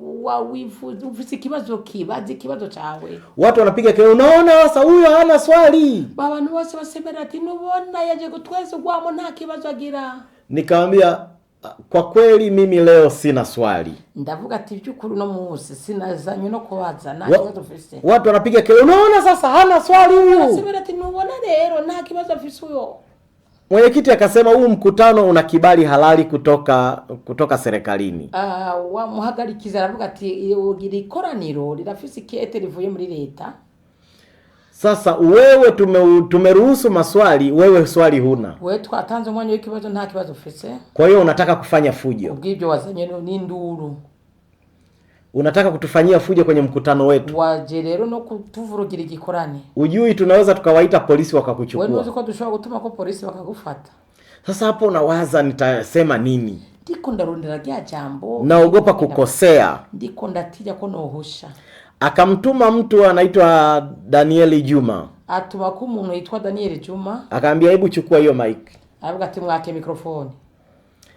ufise kibazo chawe. Watu wanapiga kelele, unaona sasa huyo hana swali. Abantu bose basemera ati nubona yaje gutweza gwamo nta kibazo agira. Nikamwambia kwa kweli mimi leo sina swali. Ndavuga ati byukuri no munsi sinazanye no kubaza nta kibazo ufise. Watu wanapiga kelele, unaona sasa hana swali huyo. Basemera ati nubona rero nta kibazo afise huyo. Mwenyekiti akasema huu mkutano una kibali halali kutoka serikalini. Wa muhagarikiza aravuga ati iri koraniro rirafise ikete rivuye muri leta. Sasa wewe tumeruhusu maswali, wewe swali huna. Wewe twatanze umwanya w'ikibazo nta kibazo ufise. Kwa hiyo unataka kufanya fujo. Ubwibyo wazanye ni nduru. Unataka kutufanyia fujo kwenye mkutano wetu. Waje rero no kutuvurugira igikorane. Ujui tunaweza tukawaita polisi wakakuchukua. Wewe unaweza kudushwa gutuma ko polisi wakagufata. Sasa hapo unawaza nitasema nini? Ndiko ndarondera rya jambo. Naogopa kukosea. Ndiko ndatija ko nohusha. Akamtuma mtu anaitwa Daniel Juma. Atuma ko umuntu yitwa Daniel Juma. Akaambia hebu chukua hiyo mic. Aravuga ati mwake mikrofoni.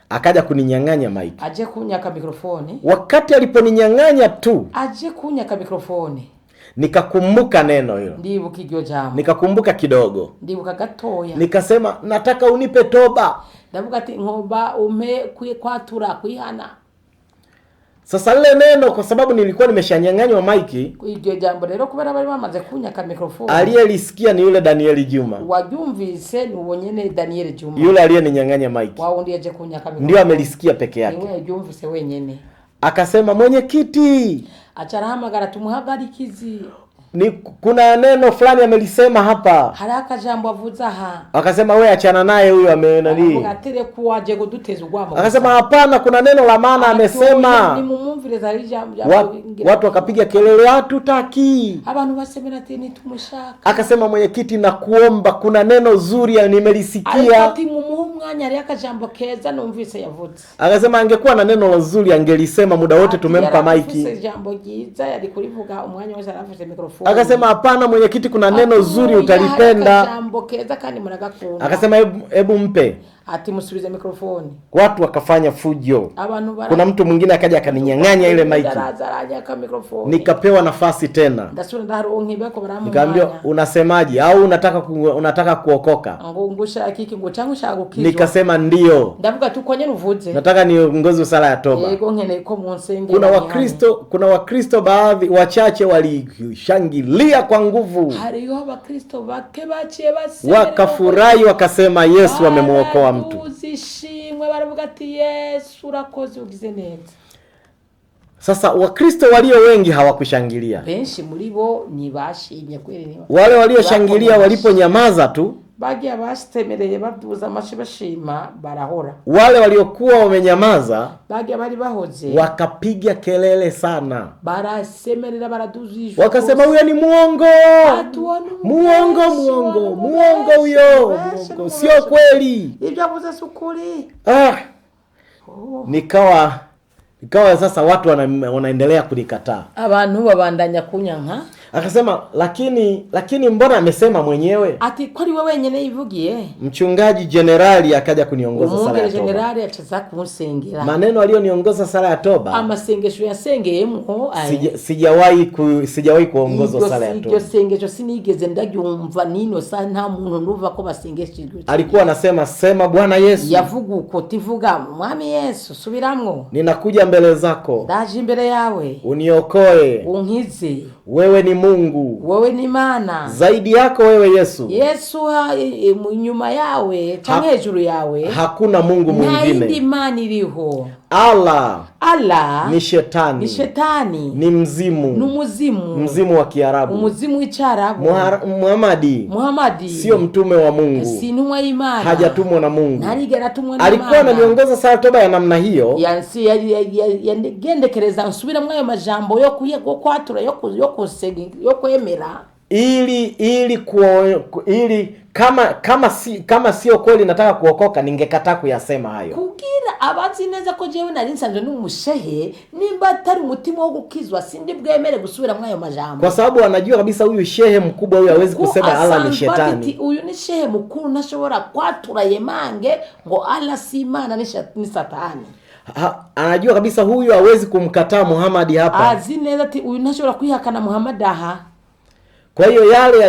Akaja kuninyang'anya mic. Aje kunyaka mikrofoni. Wakati aliponinyang'anya tu, aje kunyaka mikrofoni. Nikakumbuka neno hilo. Ndibuka iryo jambo. Nikakumbuka kidogo. Ndibuka gatoya. Nikasema nataka unipe toba. Ndavuga ati nkoba ume kwatura kwihana. Sasa lile neno kwa sababu nilikuwa nimeshanyang'anywa mic, iryo jambo rero kubera bari bamaze kunyaka mikrofoni. Aliyelisikia ni yule Daniel Juma. Wabyumvise ni ubonyene Daniel Juma. Yule aliyeninyang'anya mic. Wao ndiye aje kunyaka mikrofoni. Ndio amelisikia peke yake. Niwe abyumvise wenyene. Akasema mwenyekiti, acharahamagara tumuhagarikizi. Kuna neno fulani amelisema hapa. Haraka jambo avuza ha. Akasema wewe achana naye huyo amenani. Mugatire kuwaje kuduteza ugwamo. Akasema hapana, kuna neno la maana amesema. Ni mumumviriza jambo. Watu wakapiga kelele, hatutaki. Abantu basemera ati nitumushaka. Akasema mwenyekiti, na kuomba kuna neno zuri nimelisikia. Ati mumumwanya ari akajambo keza numvise yavuze. Akasema angekuwa na neno zuri angelisema muda wote tumempa maiki. Ati jambo giza yali kulivuga umwanya wose arafise mikrofoni. Akasema hapana mwenyekiti, kuna neno zuri utalipenda. Akasema hebu mpe. Ati msubize mikrofoni. Watu wakafanya fujo. Kuna mtu mwingine akaja akaninyang'anya ile mic. Nikapewa nafasi tena. Nikamwambia unasemaje au unataka kuokoka? Nikasema ndio. Nataka niongoze sala ya toba. Kuna Wakristo baadhi wachache walishangilia kwa nguvu. Wakafurahi wakasema Yesu amemuokoa mtu. Sasa Wakristo walio wengi hawakushangilia. Benshi muri bo nibashimye kweli. Wale walioshangilia waliponyamaza tu, bagiye bastemereye baduza amashi bashima barahora. Wale waliokuwa wamenyamaza bagiye bari bahoze wakapiga kelele sana. Barasemerera baraduzishwa. Wakasema huyo ni muongo. Muongo huyo. Sio kweli. Ibyo avuze sukuri. Nikawa sasa watu wanaendelea kunikataa. Abantu babandanya kunyanka. Akasema lakini mbona amesema mwenyewe? Ati kwa ari wewe nyene yivugiye. Mchungaji generali akaja kuniongoza sala ya toba. Generali achaza kumusengera. Maneno aliyoniongoza sala ya toba. Amasengesho yasengeyemo sijawahi kuongozwa sala ya toba. Iryo sengesho sinigeze ndagyumva nino sa nta muntu nuva ko basengeshijwe. Alikuwa anasema sema Bwana Yesu. Yavuga uko tivuga Mwami Yesu subiramwo. Ninakuja mbele zako. Ndaje imbere yawe. Uniokoe. Unkize. Wewe ni Mungu. Wewe ni Mana. Zaidi yako wewe Yesu. Yesu nyuma yawe canke hejuru yawe. Hakuna Mungu mwingine. Na imani iliho. Allah ni shetani. Ni mzimu. Numuzimu. Mzimu wa Kiarabu. Umuzimu w'Icyarabu. Muhammadi sio mtume wa Mungu. Si ntumwa y'Imana. Hajatumwa na Mungu. Narigera tumwa na Imana. Alikuwa ananiongoza sala toba ya namna hiyo. Yansi yagendekereza nsubira mwayo majambo yo kwatura yo kwemera. Ili kama sio kweli nataka kuokoka ningekataa kuyasema hayo. Kugira abazi neza ko jewe nari nsanzwe n'umushehe nimba atari umutima wo gukizwa sindi bwemere gusubira mwayo majambo. Kwa sababu anajua kabisa huyu shehe mkubwa huyu hawezi kusema Allah ni shetani. Uyu ni shehe mkuru nashobora kwatura yemange ngo Allah si Imana ni satani. Anajua kabisa huyu hawezi kumkataa Muhammad hapa. Azi neza ati uyu nashobora kwihakana Muhammad aha. Kwa hiyo yale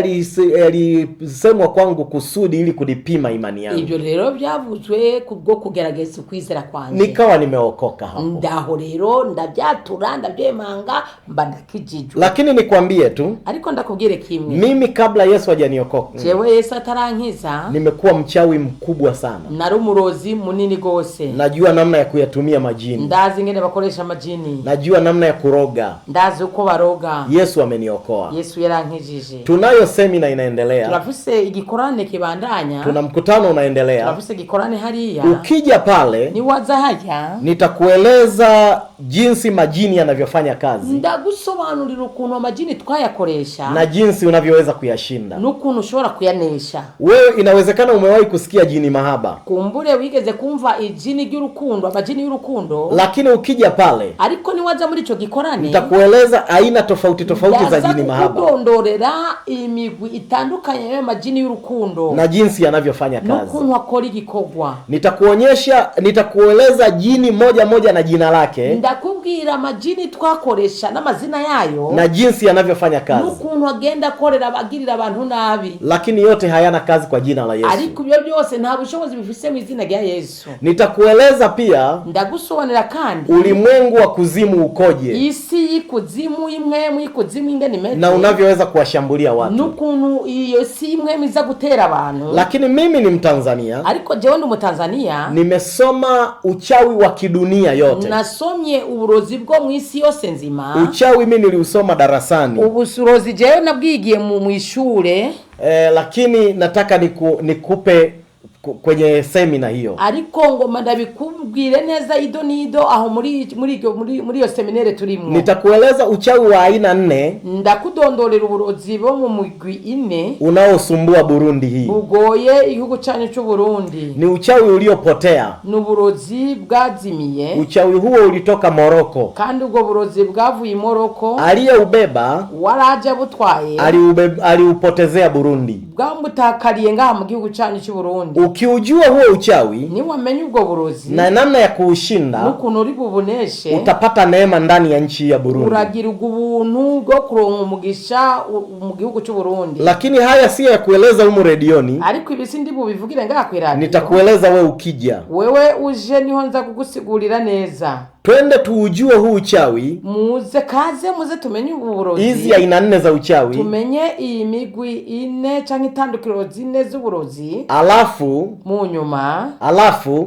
yalisemwa kwangu kusudi ili kunipima imani yangu. Ibyo rero byavuzwe kubwo kugerageza kwizera kwanjye. Nikawa nimeokoka hapo. Ndaho rero ndabyatura ndabyemanga mba ndakijijwe. Lakini nikwambie tu. Ariko ndakubwire kimwe. Mimi kabla Yesu hajaniokoka. Jewe Yesu atarankiza. Nimekuwa mchawi mkubwa sana. Nari umurozi munini gose. Najua namna ya kuyatumia majini. Ndazi ngene bakoresha majini. Najua namna ya kuroga. Ndazi uko baroga. Yesu ameniokoa. Yesu yarankije. Tunayo semina inaendelea. Tunafise igikorane kibandanya. Tuna mkutano unaendelea. Tunafise igikorane hariya. Ukija pale ni waza haya. Nitakueleza jinsi majini yanavyofanya kazi. Ndagusobanurira ukuntu amajini twayakoresha. Na jinsi unavyoweza kuyashinda. Nukuntu ushobora kuyanesha. Wewe inawezekana umewahi kusikia jini mahaba. Kumbure wigeze kumva ijini ry'urukundo, amajini y'urukundo. Lakini ukija pale. Ariko ni waza muri ico gikorane. Nitakueleza aina tofauti za jini mahaba. Kudondorera imigwi itandukanye y'amajini y'urukundo. Na jinsi yanavyofanya kazi. Nukuntu akora igikorwa. Nitakueleza jini moja na jina lake. Ndakubwira amajini twakoresha n'amazina yayo. Na jinsi yanavyofanya kazi. Nukuntu agenda akorera abagirira abantu nabi. Lakini yote hayana kazi kwa jina la Yesu. Ariko ibyo byose nta bushobozi bifise mu izina rya Yesu. Nitakueleza pia. Ndagusobanura kandi. Ulimwengu wa kuzimu ukoje. Isi y'ikuzimu imwe y'ikuzimu ingene imeze. Na unavyoweza kuwashambulia watu. Nukuntu iyo si imwe miza gutera abantu. Lakini mimi ni Mtanzania. Ariko jewe ndi Mtanzania. Nimesoma uchawi wa kidunia yote. Nasomye uburozi bwo mu isi yose nzima. Uchawi mimi niliusoma darasani. Uburozi jewe nabwigiye mu ishure. Lakini nataka nikupe kwenye semina hiyo. Ariko ngoma ndabikubwire neza ido nido aho muri iyo seminere turimo. Nitakueleza uchawi wa aina 4. Ndakudondorera uburozi bo mu migwi 4 unaosumbua Burundi hii. Bugoye igihugu cyanyu cy'u Burundi. Ni uchawi uliopotea. Nuburozi bwazimiye. Uchawi huo ulitoka Moroko. Kandi ubwo burozi bwavuye Moroko. Aliyeubeba waraje butwaye. Aliupotezea Burundi. Bwamutakariye ngaha mu gihugu cyanyu cy'u Burundi. Ukiujua huo uchawi ni wamenye ubwo burozi na namna ya kuushinda nukuntu uri buboneshe utapata neema ndani ya nchi ya Burundi. Uragira ubuntu bwo kuronka umugisha mu gihugu cy'u Burundi. Lakini haya si ya kueleza humu redioni. Ariko ibisi ndi bubivugire ngaha ku radio. Nitakueleza wewe ukija. Wewe uje niho nza kugusigurira neza. Twende tuujue huu uchawi. Muze tumenye uburozi. Hizi aina 4 za uchawi. Tumenye iyi migwi 4 canke itandukiro 4 z'uburozi. Alafu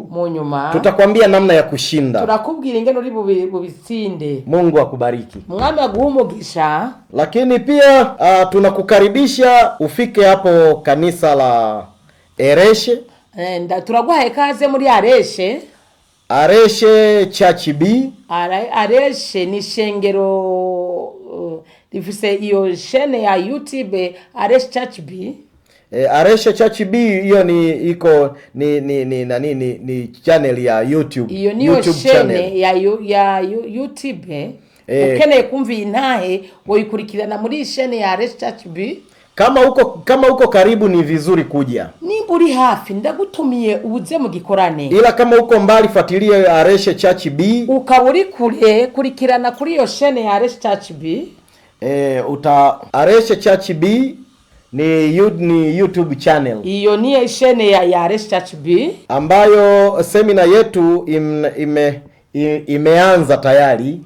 munyuma tutakwambia namna ya kushinda. Turakubwira ingene uri bubitsinde. Mungu akubariki. Mwami aguhumugisha. Lakini pia tunakukaribisha ufike hapo kanisa la Areshe. Turaguhaye kaze muri Areshe. Areshe Church B. Areshe ni shengero rifise iyo chaîne ya YouTube Areshe Church B. Areshe Church B hiyo ni channel ya YouTube. Iyo niyo channel ya YouTube. ukeneye kumva intahe woyikurikirana muri chaîne ya Ales Church B. Kama uko karibu ni vizuri kuja. Nimba uri hafi ndagutumiye ubuze mu gikorane. Ila kama uko mbali fuatilia Ales Church B. Ukaba uri kure kurikirana kuri iyo chaîne ya Ales Church B. Ales Church B ni YouTube channel. Iyo ni chaîne ya Ales Church B ambayo semina yetu imeanza tayari.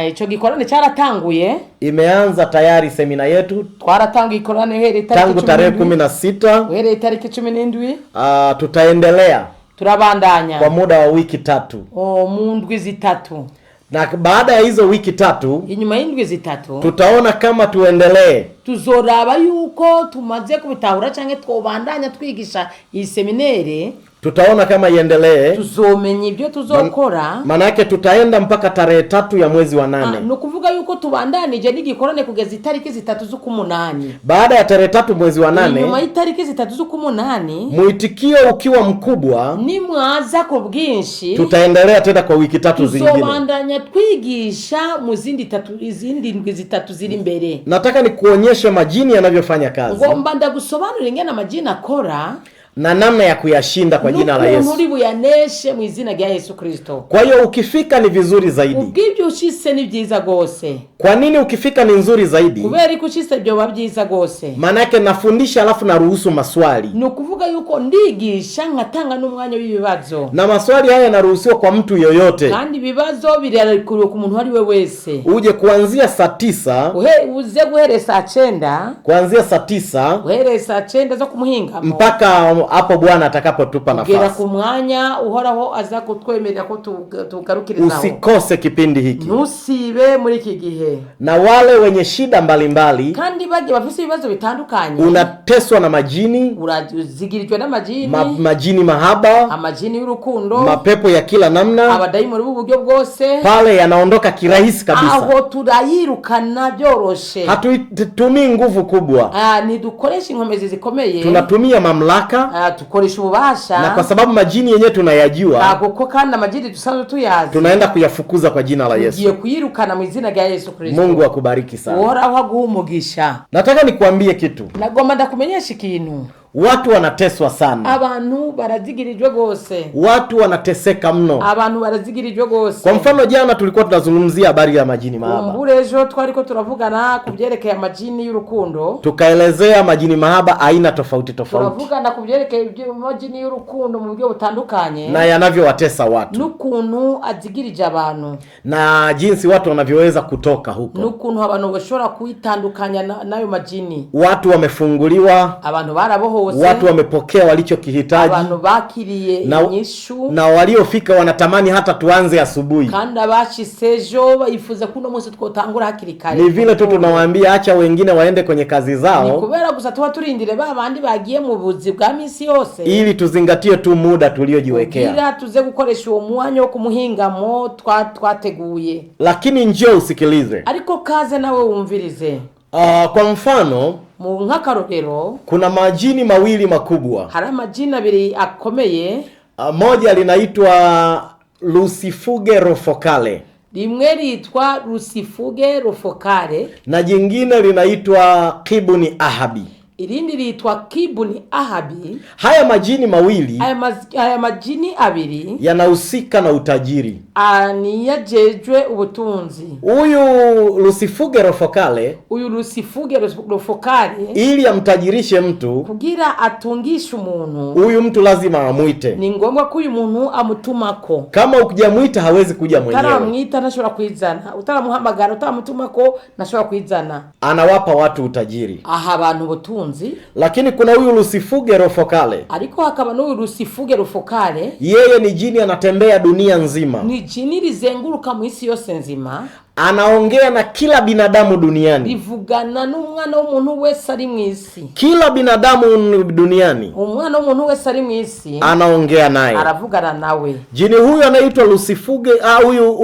Ico gikorane cyaratanguye. Imeanza tayari semina yetu. Twaratanguye ikorane here tangu tarehe 16. Here tariki 17. Tutaendelea. Turabandanya kwa muda wa wiki 3. Mu ndwi zitatu. Na baada ya hizo wiki 3, inyuma y'indwi zitatu, tutaona kama tuendelee. Tuzoraba yuko tumaze kubitahura canke twobandanya twigisha iyi seminere. Tutaona kama iendelee. Tuzomenya ibyo tuzokora. Maana yake tutaenda mpaka tarehe 3 ya mwezi wa 8. No kuvuga yuko tubandanije n'igikorane kugeza itariki 3 z'ukumunani. Baada ya tarehe 3 mwezi wa 8, nyuma itariki 3 z'ukumunani, muitikio ukiwa mkubwa, ni mwaza ko bwinshi, tutaendelea tena kwa wiki 3 zingine. Tuzobandanya twigisha mu zindi 3, izindi ndwi zitatu ziri imbere. Nataka nikuonyeshe majini yanavyofanya kazi. Ngomba ndagusobanurira ingene amajini akora na namna ya kuyashinda kwa jina la Yesu. Muri buyaneshe mu izina rya Yesu Kristo. Kwa hiyo ukifika ni vizuri zaidi. Ubwibyo ushise ni byiza gose. Kwa nini ukifika ni nzuri zaidi? Kubera iko ushise byo babyiza gose. Maana yake nafundisha alafu naruhusu maswali. No kuvuga yuko ndigisha nkatanga n'umwanya w'ibibazo. Na maswali haya yanaruhusiwa kwa mtu yoyote. Kandi ibibazo birarikuriwe ku muntu ari we wese. Uje kuanzia saa 9. Uze guhere saa 9. Kuanzia saa 9. Uhere saa 9 zo kumuhinga. Mpaka hapo Bwana atakapotupa nafasi. Gera ku mwanya uhoraho aza kutwemerera ko tugarukirizaho. Usikose kipindi hiki. Nusibe muri iki gihe. Na wale wenye shida mbalimbali, kandi baje bafise ibibazo bitandukanye, unateswa na majini, urazigirijwe n'amajini, majini mahaba, amajini y'urukundo, mapepo ya kila namna, abadayimoni b'uburyo bwose, pale yanaondoka kirahisi kabisa. Aho turayirukana byoroshe. Hatutumii nguvu kubwa. Ni dukoresha inkomezi zikomeye. Tunatumia mamlaka. Tukoresha ububasha. Na kwa sababu majini yenyewe tunayajua, kuko kandi amajini dusanzwe tuyazi, tunaenda kuyafukuza kwa jina la Yesu. Tugiye kuyirukana mu izina rya Yesu Kristo. Mungu akubariki sana. Uhoraho aguhumugisha. Nataka nikuambie kitu. Nagomba ndakumenyesha ikintu. Watu wanateswa sana. Abantu barazigirijwe gose. Watu wanateseka mno. Abantu barazigirijwe gose. Kwa mfano jana tulikuwa tunazungumzia habari ya majini mahaba. Mburejo twariko turavugana kubyerekeye amajini y'urukundo. Tukaelezea majini mahaba aina tofauti tofauti. Turavugana kubyerekeye amajini y'urukundo mu buryo butandukanye. Na yanavyowatesa watu. Nukuntu azigirije abantu. Na jinsi watu wanavyoweza kutoka huko. Nukuntu abantu bashobora kuitandukanya nayo majini. Watu wamefunguliwa. Abantu baraboho. Watu wamepokea walichokihitaji. Abantu bakiriye inyishu. Na waliofika wanatamani hata tuanze asubuhi. Kandi abashisejo bayifuza kuno munsi twotangura hakiri kare. Ni vile tu tunawaambia acha wengine waende kwenye kazi zao. Ni kubera gusa tuba turindire babandi bagiye mu buzi bwa misi yose. Ili tuzingatie tu muda tuliojiwekea. Kugira tuze gukoresha uwo mwanya wo kumuhingamo twateguye. Lakini njoo usikilize. Ariko kaze nawe wumvirize. Kwa mfano, mu nkakarogero, kuna majini mawili makubwa. Hari amajini abiri akomeye. Moja linaitwa Lucifuge Rofocale. Rimwe litwa Lucifuge Rofocale. Na jingine linaitwa Kibuni Ahabi. Irindi litwa Kibuni Ahabi. Haya majini mawili, haya majini abiri yanahusika na utajiri. Niyajejwe ubutunzi. Huyu Lucifuge Rofocale, ili amtajirishe mtu, kugira atungishe umuntu, huyu mtu lazima amuite. Ni ngombwa ko uyu muntu amutumako. Kama ukijamuita hawezi kuja mwenyewe. Utaramwita ntashobora kwizana. Utaramuhamagara utamutumako ntashobora kwizana. Anawapa watu utajiri. Aha abantu ubutunzi. Lakini kuna huyu Lucifuge Rofocale. Ariko hakaba n'uyu Lucifuge Rofocale. Yeye ni jini anatembea dunia nzima. Ni jini lizenguruka mu isi yose nzima. Anaongea na kila binadamu duniani. Livugana n'umwana w'umuntu wese ari mu isi. Kila binadamu duniani. Umwana w'umuntu wese ari mu isi anaongea naye. Aravugana nawe. Jini huyu anaitwa Lucifuge huyu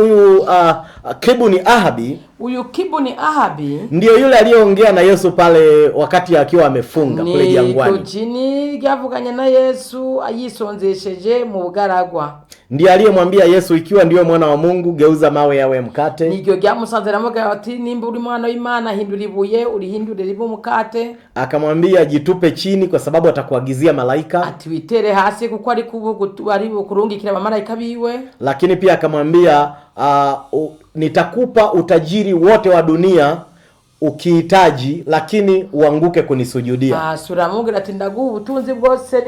Kibuni Ahabi. Uyu Kibuni Ahabi ndio yule aliyeongea na Yesu pale wakati akiwa amefunga kule jangwani. Ni jini ryavuganye na Yesu ayisonzesheje mu bugaragwa. ndiye aliyemwambia Yesu, ikiwa ndiwe mwana wa Mungu geuza mawe yawe mkate. Niryo ryamusanze ramuga ati nimba uri mwana w'Imana hindura ibuye urihindure ribe umukate. Akamwambia jitupe chini kwa sababu atakuagizia malaika. Ati witere hasi kuko ari kurungikira abamarayika biwe. Lakini pia akamwambia nitakupa utajiri wote wa dunia ukihitaji, lakini uanguke kunisujudia. Suramugira ati ndaguha ubutunzi bwose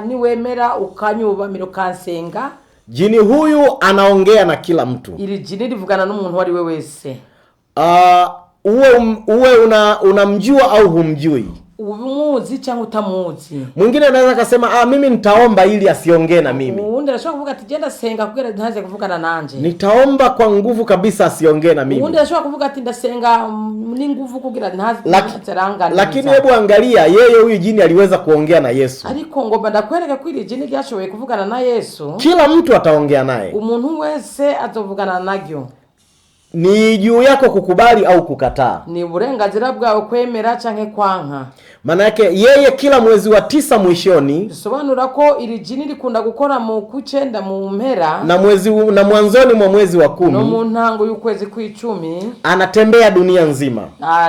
niwemera ukanyubamira ukansenga. Jini huyu anaongea na kila mtu. Iri jini rivugana n'umuntu wari we wese. Uwe unamjua au humjui. Umuzi cyangwa utamuzi. Mwingine anaweza kusema mimi nitaomba ili asiongee na mimi. Uwundi arashobora kuvuga ati genda senga kugira ntaze kuvugana nanje. Nitaomba kwa nguvu kabisa asiongee na mimi. Uwundi arashobora kuvuga ati ndasenga ni nguvu kugira ntaze rangana. Lakini hebu angalia, yeye huyu jini aliweza kuongea na Yesu. Ariko ngomba ndakwereka ko iri jini ryashoboye kuvugana na Yesu. Kila mtu ataongea naye. Umuntu wese azovugana naryo. Ni juu yako kukubali au kukataa. Ni uburenganzira bwawe kwemera canke kwanka. Maana yake yeye kila mwezi wa 9 mwishoni, bisobanura ko iri jini rikunda gukora mu kucenda mu mpera na mwanzoni mwa mwezi wa 10 no mu ntango y'ukwezi kw'icumi, anatembea dunia nzima.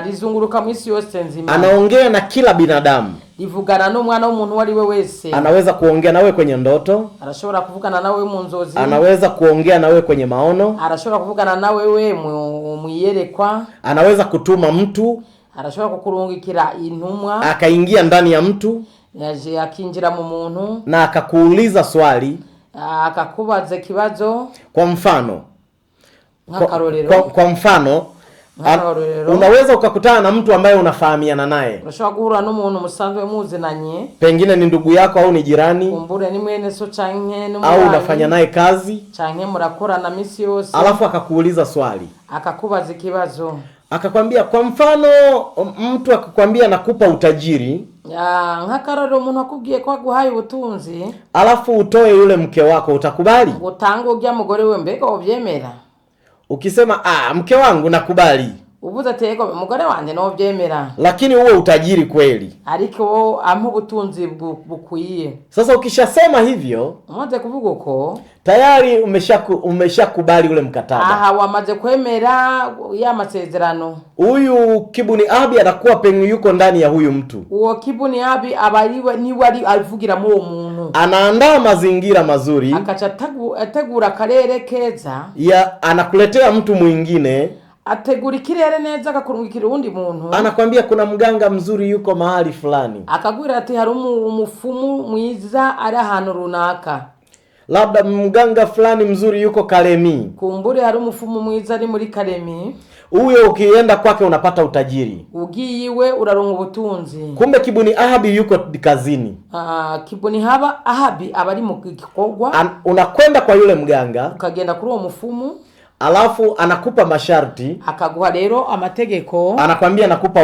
Rizunguruka mu isi yose nzima. Anaongea na kila binadamu. Rivugana n'umwana w'umuntu wari we wese. Anaweza kuongea nawe kwenye ndoto. Arashobora kuvugana nawe mu nzozi. Anaweza kuongea nawe kwenye maono. Arashobora kuvugana nawe we mu iyerekwa. Anaweza kutuma mtu. Arashobora kukurungikira intumwa. Akaingia ndani ya mtu. Yaje akinjira mu muntu. Na akakuuliza swali. Akakubaza kibazo. Kwa mfano. Kwa mfano. Unaweza ukakutana na mtu ambaye unafahamiana naye. Urashobora guhura n'umuntu musanzwe muzinanye. Pengine ni ndugu yako au ni jirani. Kumbure ni mwene so canke n'umwana. Au unafanya naye kazi. Canke murakorana misi yose. Alafu akakuuliza swali. Akakubaza kibazo. Akakwambia, kwa mfano mtu akakwambia nakupa utajiri. Nk'akararo umuntu akubwiye ko aguhaye ubutunzi. Alafu utoe yule mke wako, utakubali? Utanga ujya mugore we mbega uvyemera? Ukisema mke wangu nakubali. Uvuze ati yego mugore wanje no vyemera. Lakini huo utajiri kweli. Ariko ampa ubutunzi bukwiye. Sasa ukishasema hivyo, umaze kuvuga uko, tayari umeshakubali ule mkataba. Wamaze kwemera ya masezerano. Huyu Kibuni Abi anakuwa pengu yuko ndani ya huyu mtu. Uwo Kibuni Abi abariwe ni wari avugira mu umuntu. Anaandaa mazingira mazuri. Akacha ategura karere keza. Anakuletea mtu mwingine. Ategura ikirere neza akakurungikira undi muntu. Anakwambia kuna mganga mzuri yuko mahali fulani. Akagwira ati hari umufumu mwiza ari ahantu runaka. Labda mganga fulani mzuri yuko Kalemi. Kumbure hari umufumu mwiza ari muri Kalemi. Huyo ukienda kwake unapata utajiri. Ugiyiwe uraronka ubutunzi. Kumbe Kibuni Ahabi yuko kazini. Kibuni Ahabi abari mu gikorwa. Unakwenda kwa yule mganga. Ukagenda kuri uwo mufumu. Alafu anakupa masharti. Akaguha rero amategeko. Anakwambia nakupa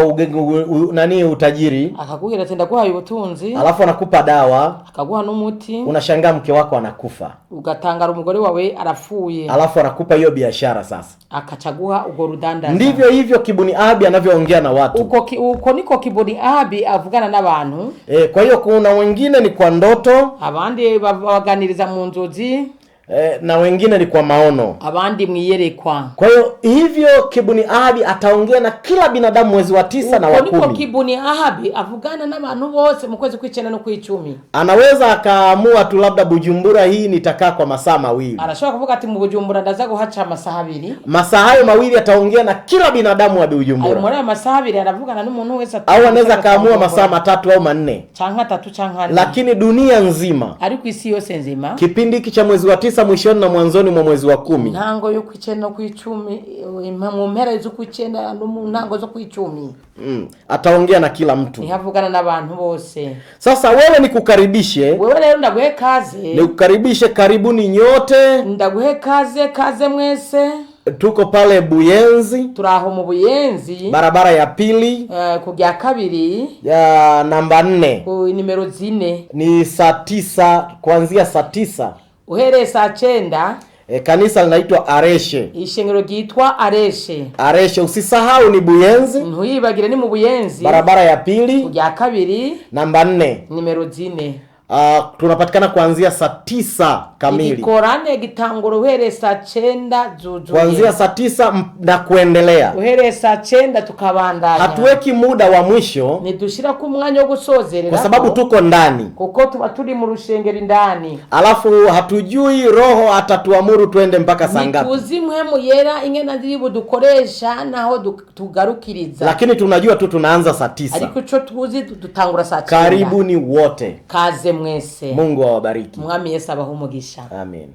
utajiri. Akaguhira ati ndaguha ubutunzi. Alafu anakupa dawa. Akaguha n'umuti. Unashangaa mke wako anakufa. Ugatangara umugore wawe arafuye. Alafu anakupa hiyo biashara sasa. Akachaguha ugo rudandaza. Ndivyo hivyo Kibuni Abi anavyoongea na watu. Uko niko Kibuni Abi avugana n'abantu. Kwa hiyo kuna wengine ni kwa ndoto. Abandi baganiriza mu nzozi. Na wengine ni kwa maono. Abandi mwiyerekwa. Kwa hiyo hivyo Kibuni Ahabi ataongea na kila binadamu mwezi wa 9 na wa 10. Niko Kibuni Ahabi avugana n'abantu bose mu kwezi kw'icenda no kw'icumi. Anaweza akaamua tu labda Bujumbura hii nitakaa kwa masaa 2. Arashobora kuvuga ati mu Bujumbura ndaza guhaca amasaha 2. Masaa hayo 2 ataongea na kila binadamu wa Bujumbura. Muri amasaha 2 aravugana n'umuntu wese au anaweza kaamua masaa 3 au 4. Canka 3 canka 4. Lakini dunia nzima. Ari ku isi yose nzima. Kipindi hiki cha mwezi wa 9 mwishoni na mwanzoni mwa mwezi wa 10. Ntango yo kw'icenda no kw'icumi, mu mpera zo kw'icenda no mu ntango zo kw'icumi. Ataongea na kila mtu. Nihavugana n'abantu bose. Sasa wewe nikukaribishe. Wewe leo ndaguhe kaze. Nikukaribishe, karibuni nyote. Ndaguhe kaze mwese. Tuko pale Buyenzi. Turaho mu Buyenzi. Barabara ya pili. Kujya kabiri. Ya namba 4. Ku nimero 4. Ni saa 9, kuanzia saa 9. Uhereye saa 9. Kanisa linaitwa Areshe. Ishengero ryitwa Areshe. Areshe, usisahau ni Buyenzi. Ntuyibagire ni mu Buyenzi. Barabara ya pili. Kujya kabiri. Namba 4. Nimero 4. Tunapatikana kuanzia saa 9 kamili. Igikorane gitangura uhereye saa 9 zuzuye. Kuanzia saa 9 na kuendelea. Uhereye saa 9 tukabandanya. Hatuweki muda wa mwisho. Nidushira ku mwanya wo gusozerera. Kwa sababu tuko ndani. Kuko tuba turi mu rushengero ndani. Alafu hatujui Roho atatuamuru tuende mpaka saa ngapi. Nituzi mpwemu yera ingena ndiribu dukoresha naho tugarukiriza. Lakini tunajua tu tunaanza saa 9. Ariko cyo tuzi dutangura saa 9. Karibuni wote. Kaze mwese. Mungu awabariki. Mwami Yesu abahe umugisha. Amen.